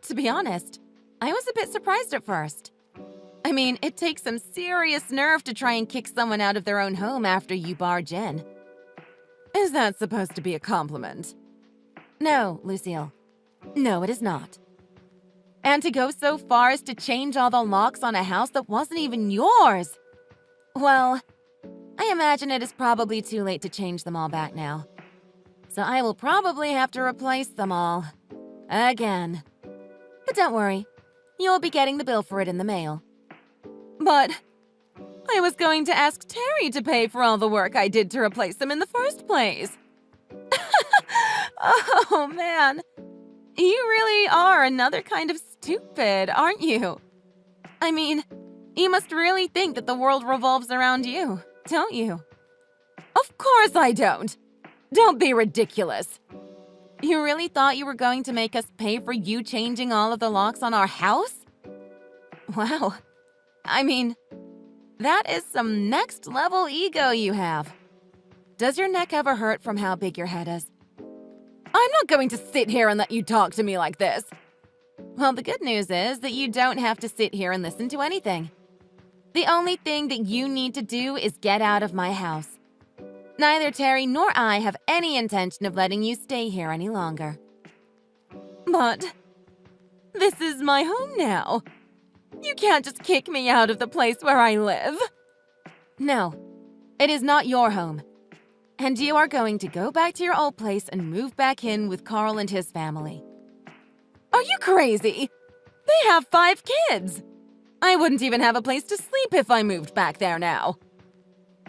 To be honest, I was a bit surprised at first. I mean, it takes some serious nerve to try and kick someone out of their own home after you barge in.
Is that supposed to be a compliment?
No, Lucille. No, it is not. And to go so far as to change all the locks on a house that wasn't even yours. Well, I imagine it is probably too late to change them all back now. So I will probably have to replace them all. Again. But don't worry. You'll be getting the bill for it in the mail.
But I was going to ask Terry to pay for all the work I did to replace them in the first place. Oh, man. You really are another kind of stupid, aren't you? I mean, you must really think that the world revolves around you, don't you?
Of course I don't. Don't be ridiculous. You really thought you were going to make us pay for you changing all of the locks on our house? Wow. I mean, that is some next-level ego you have. Does your neck ever hurt from how big your head is?
I'm not going to sit here and let you talk to me like this.
Well, the good news is that you don't have to sit here and listen to anything. The only thing that you need to do is get out of my house. Neither Terry nor I have any intention of letting you stay here any longer.
But this is my home now. You can't just kick me out of the place where I live.
No, it is not your home. And you are going to go back to your old place and move back in with Carl and his family.
Are you crazy? They have 5 kids. I wouldn't even have a place to sleep if I moved back there now.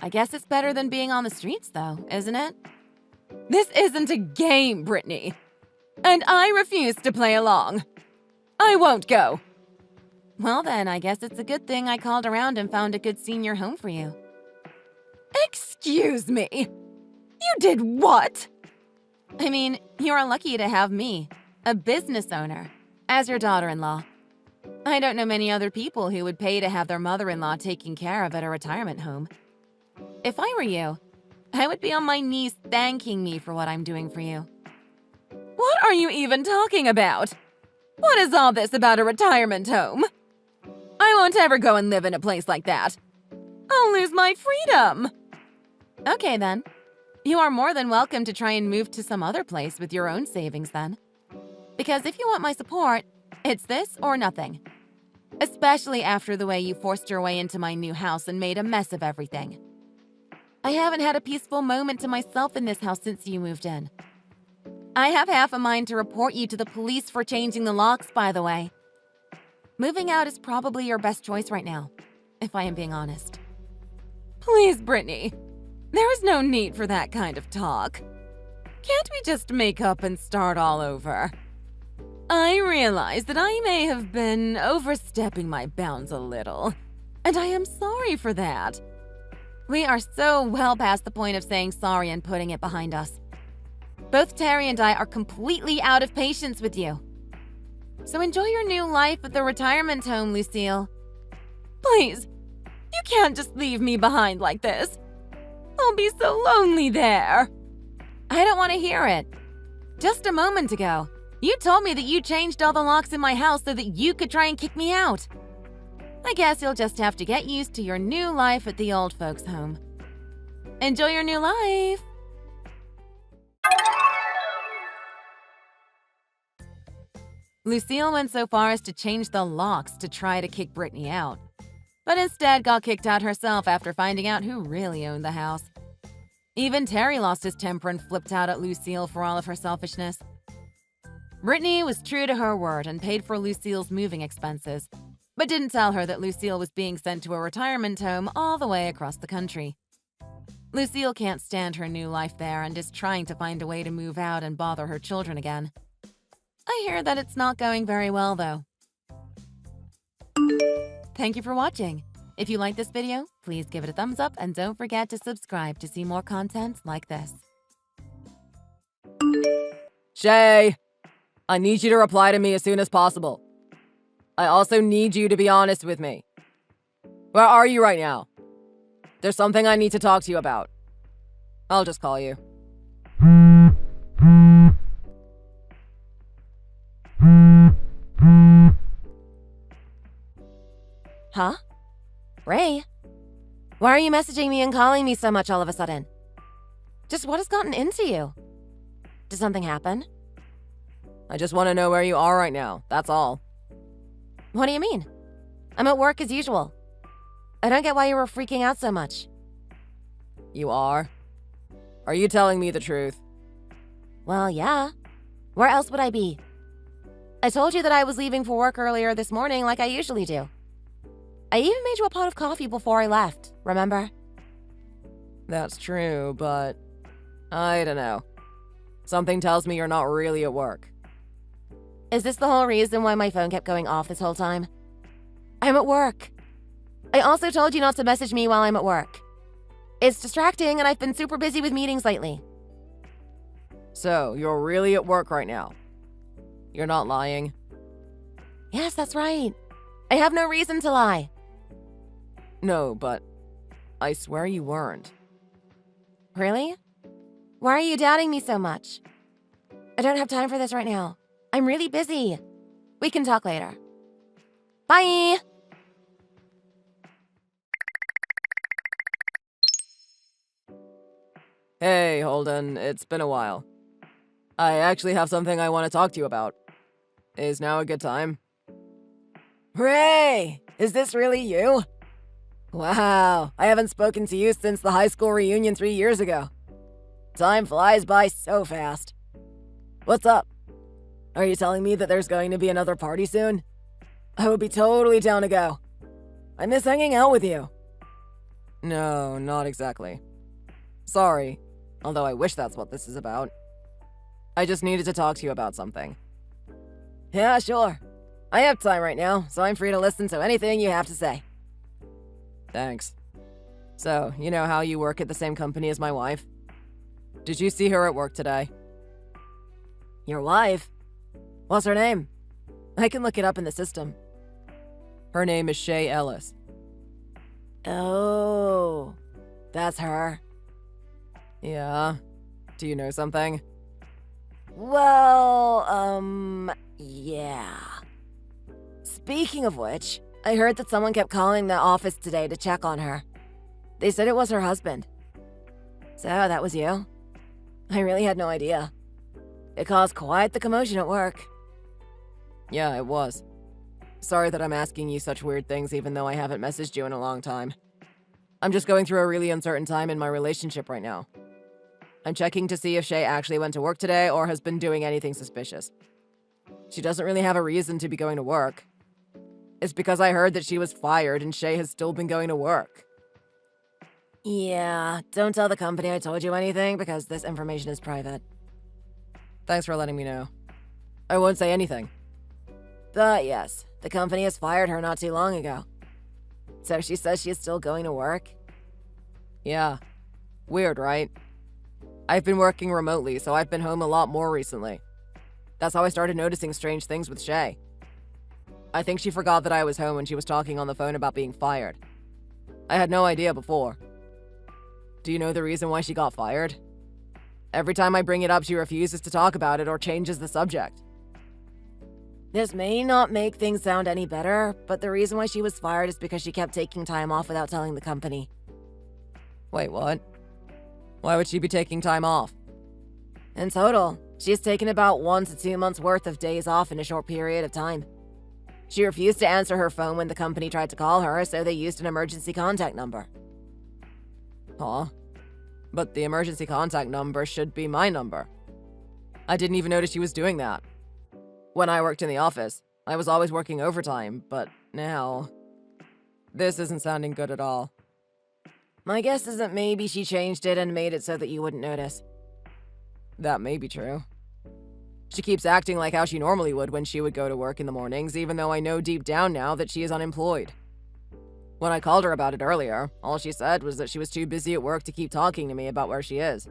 I guess it's better than being on the streets, though, isn't it?
This isn't a game, Brittany. And I refuse to play along. I won't go.
Well then, I guess it's a good thing I called around and found a good senior home for you.
Excuse me. You did what?
I mean, you're lucky to have me, a business owner, as your daughter-in-law. I don't know many other people who would pay to have their mother-in-law taken care of at a retirement home. If I were you, I would be on my knees thanking me for what I'm doing for you.
What are you even talking about? What is all this about a retirement home? I won't ever go and live in a place like that. I'll lose my freedom.
Okay then. You are more than welcome to try and move to some other place with your own savings then. Because if you want my support, it's this or nothing. Especially after the way you forced your way into my new house and made a mess of everything. I haven't had a peaceful moment to myself in this house since you moved in. I have half a mind to report you to the police for changing the locks, by the way. Moving out is probably your best choice right now, if I am being honest.
Please, Brittany. There is no need for that kind of talk. Can't we just make up and start all over? I realize that I may have been overstepping my bounds a little, and I am sorry for that.
We are so well past the point of saying sorry and putting it behind us. Both Terry and I are completely out of patience with you. So enjoy your new life at the retirement home, Lucille.
Please, you can't just leave me behind like this. I'll be so lonely there.
I don't want to hear it. Just a moment ago, you told me that you changed all the locks in my house so that you could try and kick me out. I guess you'll just have to get used to your new life at the old folks' home. Enjoy your new life! Lucille went so far as to change the locks to try to kick Brittany out, but instead got kicked out herself after finding out who really owned the house. Even Terry lost his temper and flipped out at Lucille for all of her selfishness. Brittany was true to her word and paid for Lucille's moving expenses, but didn't tell her that Lucille was being sent to a retirement home all the way across the country. Lucille can't stand her new life there and is trying to find a way to move out and bother her children again. I hear that it's not going very well, though. Thank you for watching. If you like this video, please give it a thumbs up and don't forget to subscribe to see more content like this.
Shay, I need you to reply to me as soon as possible. I also need you to be honest with me. Where are you right now? There's something I need to talk to you about. I'll just call you.
Huh? Ray? Why are you messaging me and calling me so much all of a sudden? Just what has gotten into you? Did something happen?
I just want to know where you are right now, that's all.
What do you mean? I'm at work as usual. I don't get why you were freaking out so much.
You are? Are you telling me the truth?
Well, yeah. Where else would I be? I told you that I was leaving for work earlier this morning like I usually do. I even made you a pot of coffee before I left, remember?
That's true, but I don't know. Something tells me you're not really at work.
Is this the whole reason why my phone kept going off this whole time? I'm at work. I also told you not to message me while I'm at work. It's distracting and I've been super busy with meetings lately.
So, you're really at work right now? You're not lying?
Yes, that's right. I have no reason to lie.
No, but I swear you weren't.
Really? Why are you doubting me so much? I don't have time for this right now. I'm really busy. We can talk later. Bye!
Hey, Holden, it's been a while. I actually have something I want to talk to you about. Is now a good time? Ray! Is this really you? Wow, I haven't spoken to you since the high school reunion 3 years ago. Time flies by so fast. What's up? Are you telling me that there's going to be another party soon? I would be totally down to go. I miss hanging out with you. No, not exactly. Sorry, although I wish that's what this is about. I just needed to talk to you about something. Yeah, sure. I have time right now, so I'm free to listen to anything you have to say. Thanks. So, you know how you work at the same company as my wife? Did you see her at work today? Your wife? What's her name? I can look it up in the system. Her name is Shay Ellis. Oh, that's her. Yeah. Do you know something? Well, yeah. Speaking of which, I heard that someone kept calling the office today to check on her. They said it was her husband. So, that was you? I really had no idea. It caused quite the commotion at work. Yeah, it was. Sorry that I'm asking you such weird things even though I haven't messaged you in a long time. I'm just going through a really uncertain time in my relationship right now. I'm checking to see if Shay actually went to work today or has been doing anything suspicious. She doesn't really have a reason to be going to work. It's because I heard that she was fired and Shay has still been going to work. Yeah, don't tell the company I told you anything because this information is private. Thanks for letting me know. I won't say anything. But yes, the company has fired her not too long ago. So she says she is still going to work? Yeah. Weird, right? I've been working remotely, so I've been home a lot more recently. That's how I started noticing strange things with Shay. I think she forgot that I was home when she was talking on the phone about being fired. I had no idea before. Do you know the reason why she got fired? Every time I bring it up, she refuses to talk about it or changes the subject. This may not make things sound any better, but the reason why she was fired is because she kept taking time off without telling the company. Wait, what? Why would she be taking time off? In total, she has taken about 1 to 2 months worth of days off in a short period of time. She refused to answer her phone when the company tried to call her, so they used an emergency contact number. Huh? But the emergency contact number should be my number. I didn't even notice she was doing that. When I worked in the office, I was always working overtime, but now... This isn't sounding good at all. My guess is that maybe she changed it and made it so that you wouldn't notice. That may be true. She keeps acting like how she normally would when she would go to work in the mornings, even though I know deep down now that she is unemployed. When I called her about it earlier, all she said was that she was too busy at work to keep talking to me about where she is.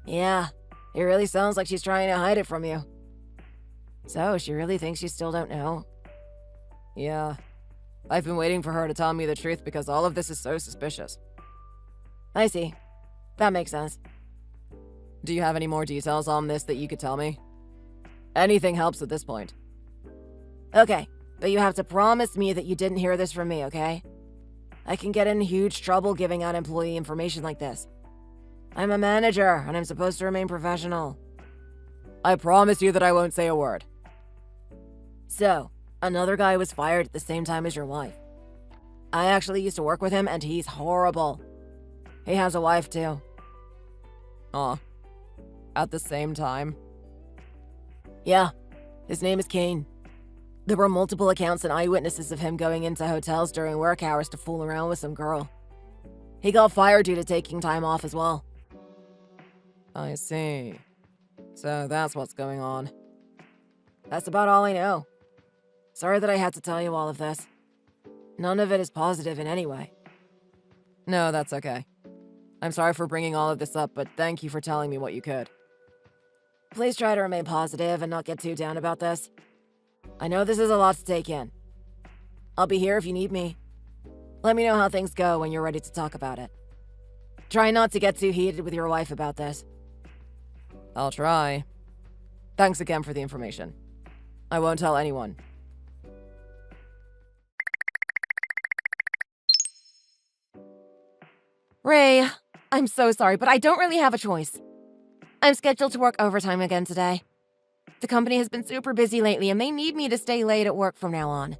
Yeah, it really sounds like she's trying to hide it from you. So, she really thinks you still don't know? Yeah. I've been waiting for her to tell me the truth because all of this is so suspicious. I see. That makes sense. Do you have any more details on this that you could tell me? Anything helps at this point. Okay, but you have to promise me that you didn't hear this from me, okay? I can get in huge trouble giving out employee information like this. I'm a manager, and I'm supposed to remain professional. I promise you that I won't say a word. So, another guy was fired at the same time as your wife. I actually used to work with him, and he's horrible. He has a wife, too. Aw. At the same time? Yeah. His name is Kane. There were multiple accounts and eyewitnesses of him going into hotels during work hours to fool around with some girl. He got fired due to taking time off as well. I see. So that's what's going on. That's about all I know. Sorry that I had to tell you all of this. None of it is positive in any way. No, that's okay. I'm sorry for bringing all of this up, but thank you for telling me what you could. Please try to remain positive and not get too down about this. I know this is a lot to take in. I'll be here if you need me. Let me know how things go when you're ready to talk about it. Try not to get too heated with your wife about this. I'll try. Thanks again for the information. I won't tell anyone. Ray, I'm so sorry, but I don't really have a choice. I'm scheduled to work overtime again today. The company has been super busy lately and they need me to stay late at work from now on.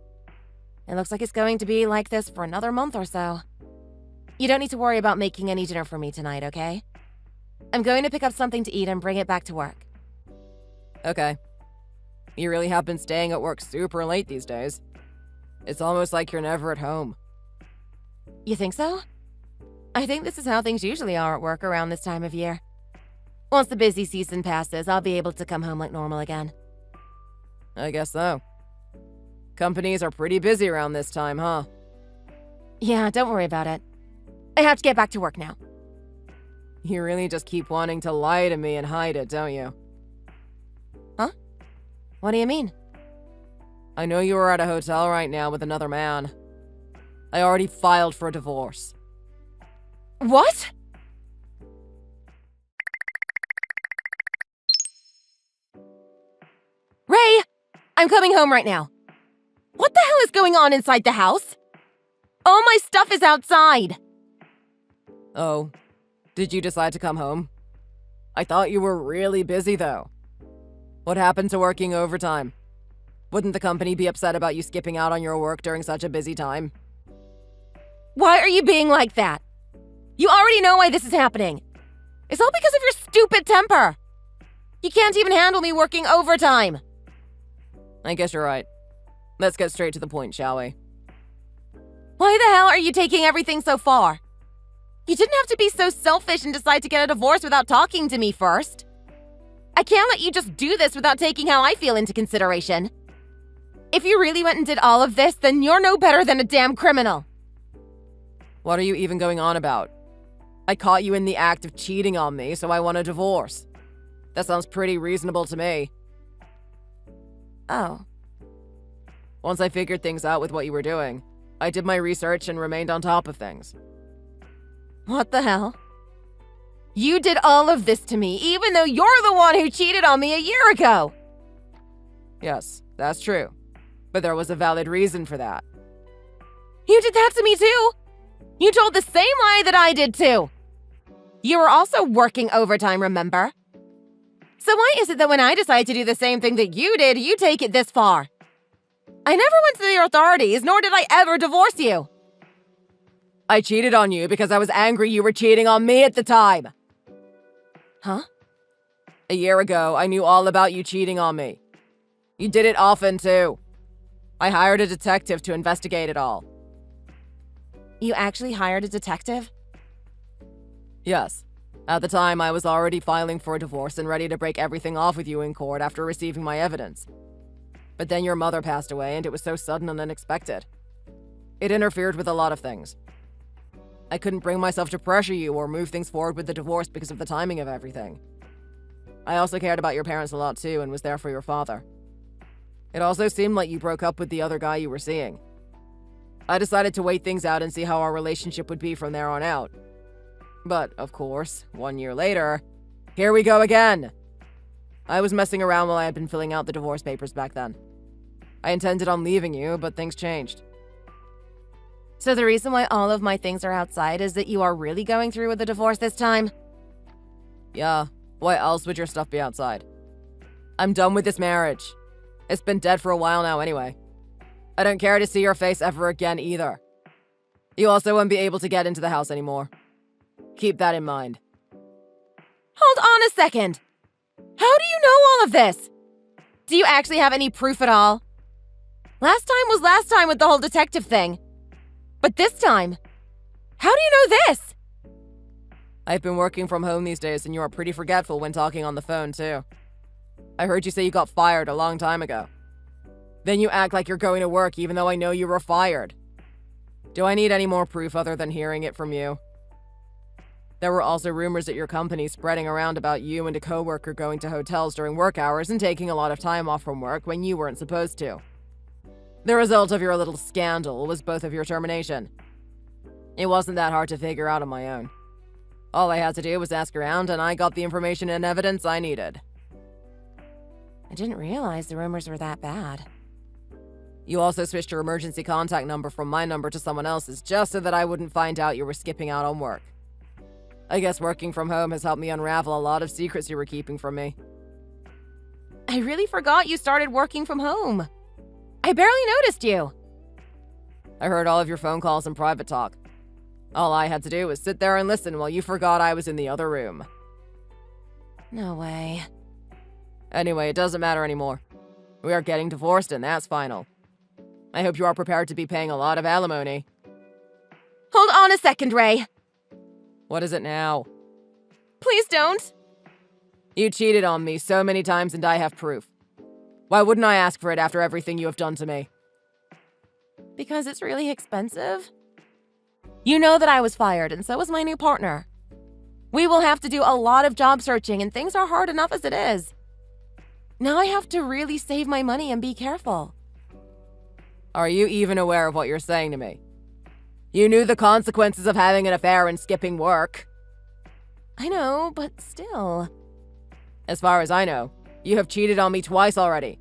It looks like it's going to be like this for another month or so. You don't need to worry about making any dinner for me tonight, okay? I'm going to pick up something to eat and bring it back to work. Okay. You really have been staying at work super late these days. It's almost like you're never at home. You think so? I think this is how things usually are at work around this time of year. Once the busy season passes, I'll be able to come home like normal again. I guess so. Companies are pretty busy around this time, huh?
Yeah, don't worry about it. I have to get back to work now.
You really just keep wanting to lie to me and hide it, don't you?
Huh? What do you mean?
I know you are at a hotel right now with another man. I already filed for a divorce.
What? Ray! I'm coming home right now. What the hell is going on inside the house? All my stuff is outside.
Oh, did you decide to come home? I thought you were really busy, though. What happened to working overtime? Wouldn't the company be upset about you skipping out on your work during such a busy time?
Why are you being like that? You already know why this is happening. It's all because of your stupid temper. You can't even handle me working overtime.
I guess you're right. Let's get straight to the point, shall we?
Why the hell are you taking everything so far? You didn't have to be so selfish and decide to get a divorce without talking to me first. I can't let you just do this without taking how I feel into consideration. If you really went and did all of this, then you're no better than a damn criminal.
What are you even going on about? I caught you in the act of cheating on me, so I want a divorce. That sounds pretty reasonable to me.
Oh.
Once I figured things out with what you were doing, I did my research and remained on top of things.
What the hell? You did all of this to me, even though you're the one who cheated on me a year ago.
Yes, that's true. But there was a valid reason for that.
You did that to me too. You told the same lie that I did too. You were also working overtime, remember? So why is it that when I decide to do the same thing that you did, you take it this far? I never went to the authorities, nor did I ever divorce you.
I cheated on you because I was angry you were cheating on me at the time.
Huh?
A year ago, I knew all about you cheating on me. You did it often, too. I hired a detective to investigate it all.
You actually hired a detective?
Yes. At the time, I was already filing for a divorce and ready to break everything off with you in court after receiving my evidence. But then your mother passed away, and it was so sudden and unexpected. It interfered with a lot of things. I couldn't bring myself to pressure you or move things forward with the divorce because of the timing of everything. I also cared about your parents a lot too and was there for your father. It also seemed like you broke up with the other guy you were seeing. I decided to wait things out and see how our relationship would be from there on out. But, of course, 1 year later, here we go again! I was messing around while I had been filling out the divorce papers back then. I intended on leaving you, but things changed.
So the reason why all of my things are outside is that you are really going through with the divorce this time?
Yeah, why else would your stuff be outside? I'm done with this marriage. It's been dead for a while now anyway. I don't care to see your face ever again either. You also won't be able to get into the house anymore. Keep that in mind.
Hold on a second. How do you know all of this? Do you actually have any proof at all? Last time was last time with the whole detective thing. But this time, how do you know this?
I've been working from home these days and you are pretty forgetful when talking on the phone too. I heard you say you got fired a long time ago. Then you act like you're going to work even though I know you were fired. Do I need any more proof other than hearing it from you? There were also rumors at your company spreading around about you and a coworker going to hotels during work hours and taking a lot of time off from work when you weren't supposed to. The result of your little scandal was both of your termination. It wasn't that hard to figure out on my own. All I had to do was ask around and I got the information and evidence I needed.
I didn't realize the rumors were that bad.
You also switched your emergency contact number from my number to someone else's just so that I wouldn't find out you were skipping out on work. I guess working from home has helped me unravel a lot of secrets you were keeping from me.
I really forgot you started working from home. I barely noticed you.
I heard all of your phone calls and private talk. All I had to do was sit there and listen while you forgot I was in the other room.
No way.
Anyway, it doesn't matter anymore. We are getting divorced and that's final. I hope you are prepared to be paying a lot of alimony.
Hold on a second, Ray.
What is it now?
Please don't.
You cheated on me so many times and I have proof. Why wouldn't I ask for it after everything you have done to me?
Because it's really expensive? You know that I was fired, and so was my new partner. We will have to do a lot of job searching, and things are hard enough as it is. Now I have to really save my money and be careful.
Are you even aware of what you're saying to me? You knew the consequences of having an affair and skipping work.
I know, but still.
As far as I know, you have cheated on me twice already.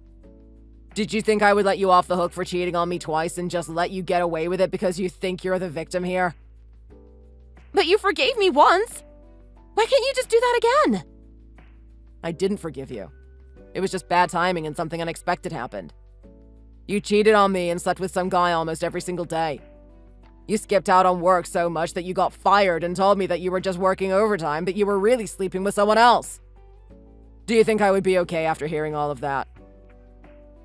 Did you think I would let you off the hook for cheating on me twice and just let you get away with it because you think you're the victim here?
But you forgave me once. Why can't you just do that again?
I didn't forgive you. It was just bad timing and something unexpected happened. You cheated on me and slept with some guy almost every single day. You skipped out on work so much that you got fired and told me that you were just working overtime, but you were really sleeping with someone else. Do you think I would be okay after hearing all of that?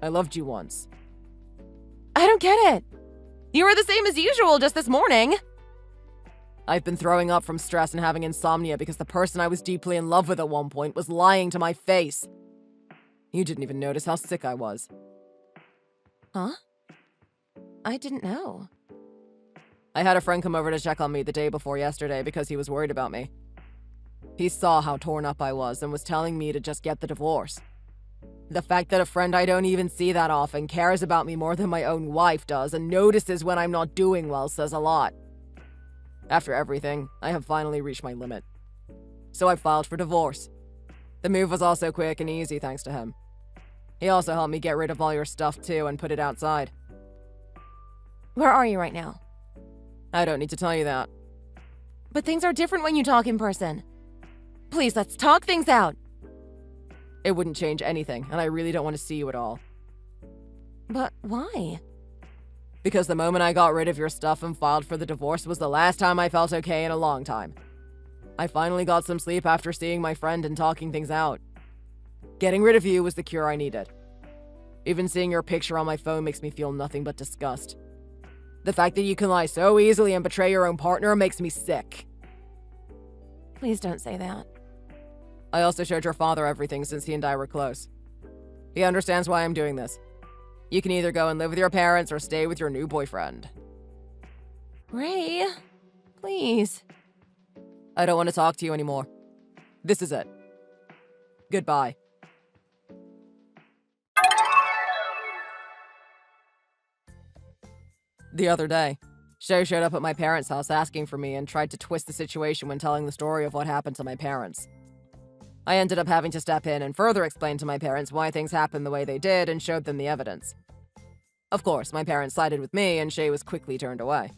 I loved you once.
I don't get it. You were the same as usual just this morning.
I've been throwing up from stress and having insomnia because the person I was deeply in love with at one point was lying to my face. You didn't even notice how sick I was.
Huh? I didn't know.
I had a friend come over to check on me the day before yesterday because he was worried about me. He saw how torn up I was and was telling me to just get the divorce. The fact that a friend I don't even see that often cares about me more than my own wife does and notices when I'm not doing well says a lot. After everything, I have finally reached my limit. So I filed for divorce. The move was also quick and easy thanks to him. He also helped me get rid of all your stuff too and put it outside.
Where are you right now?
I don't need to tell you that.
But things are different when you talk in person. Please, let's talk things out.
It wouldn't change anything, and I really don't want to see you at all.
But why?
Because the moment I got rid of your stuff and filed for the divorce was the last time I felt okay in a long time. I finally got some sleep after seeing my friend and talking things out. Getting rid of you was the cure I needed. Even seeing your picture on my phone makes me feel nothing but disgust. The fact that you can lie so easily and betray your own partner makes me sick.
Please don't say that.
I also showed your father everything since he and I were close. He understands why I'm doing this. You can either go and live with your parents or stay with your new boyfriend.
Ray, please.
I don't want to talk to you anymore. This is it. Goodbye. The other day, Shay showed up at my parents' house asking for me and tried to twist the situation when telling the story of what happened to my parents. I ended up having to step in and further explain to my parents why things happened the way they did and showed them the evidence. Of course, my parents sided with me and Shay was quickly turned away.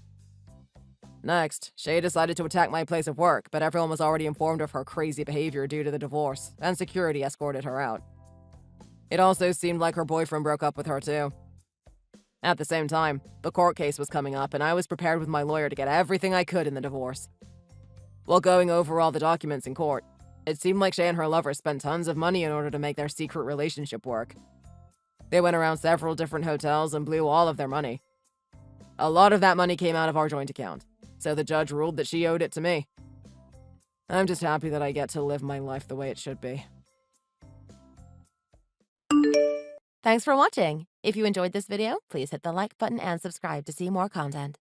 Next, Shay decided to attack my place of work, but everyone was already informed of her crazy behavior due to the divorce, and security escorted her out. It also seemed like her boyfriend broke up with her too. At the same time, the court case was coming up and I was prepared with my lawyer to get everything I could in the divorce. While going over all the documents in court, it seemed like Shay and her lover spent tons of money in order to make their secret relationship work. They went around several different hotels and blew all of their money. A lot of that money came out of our joint account, so the judge ruled that she owed it to me. I'm just happy that I get to live my life the way it should be.
Thanks for watching. If you enjoyed this video, please hit the like button and subscribe to see more content.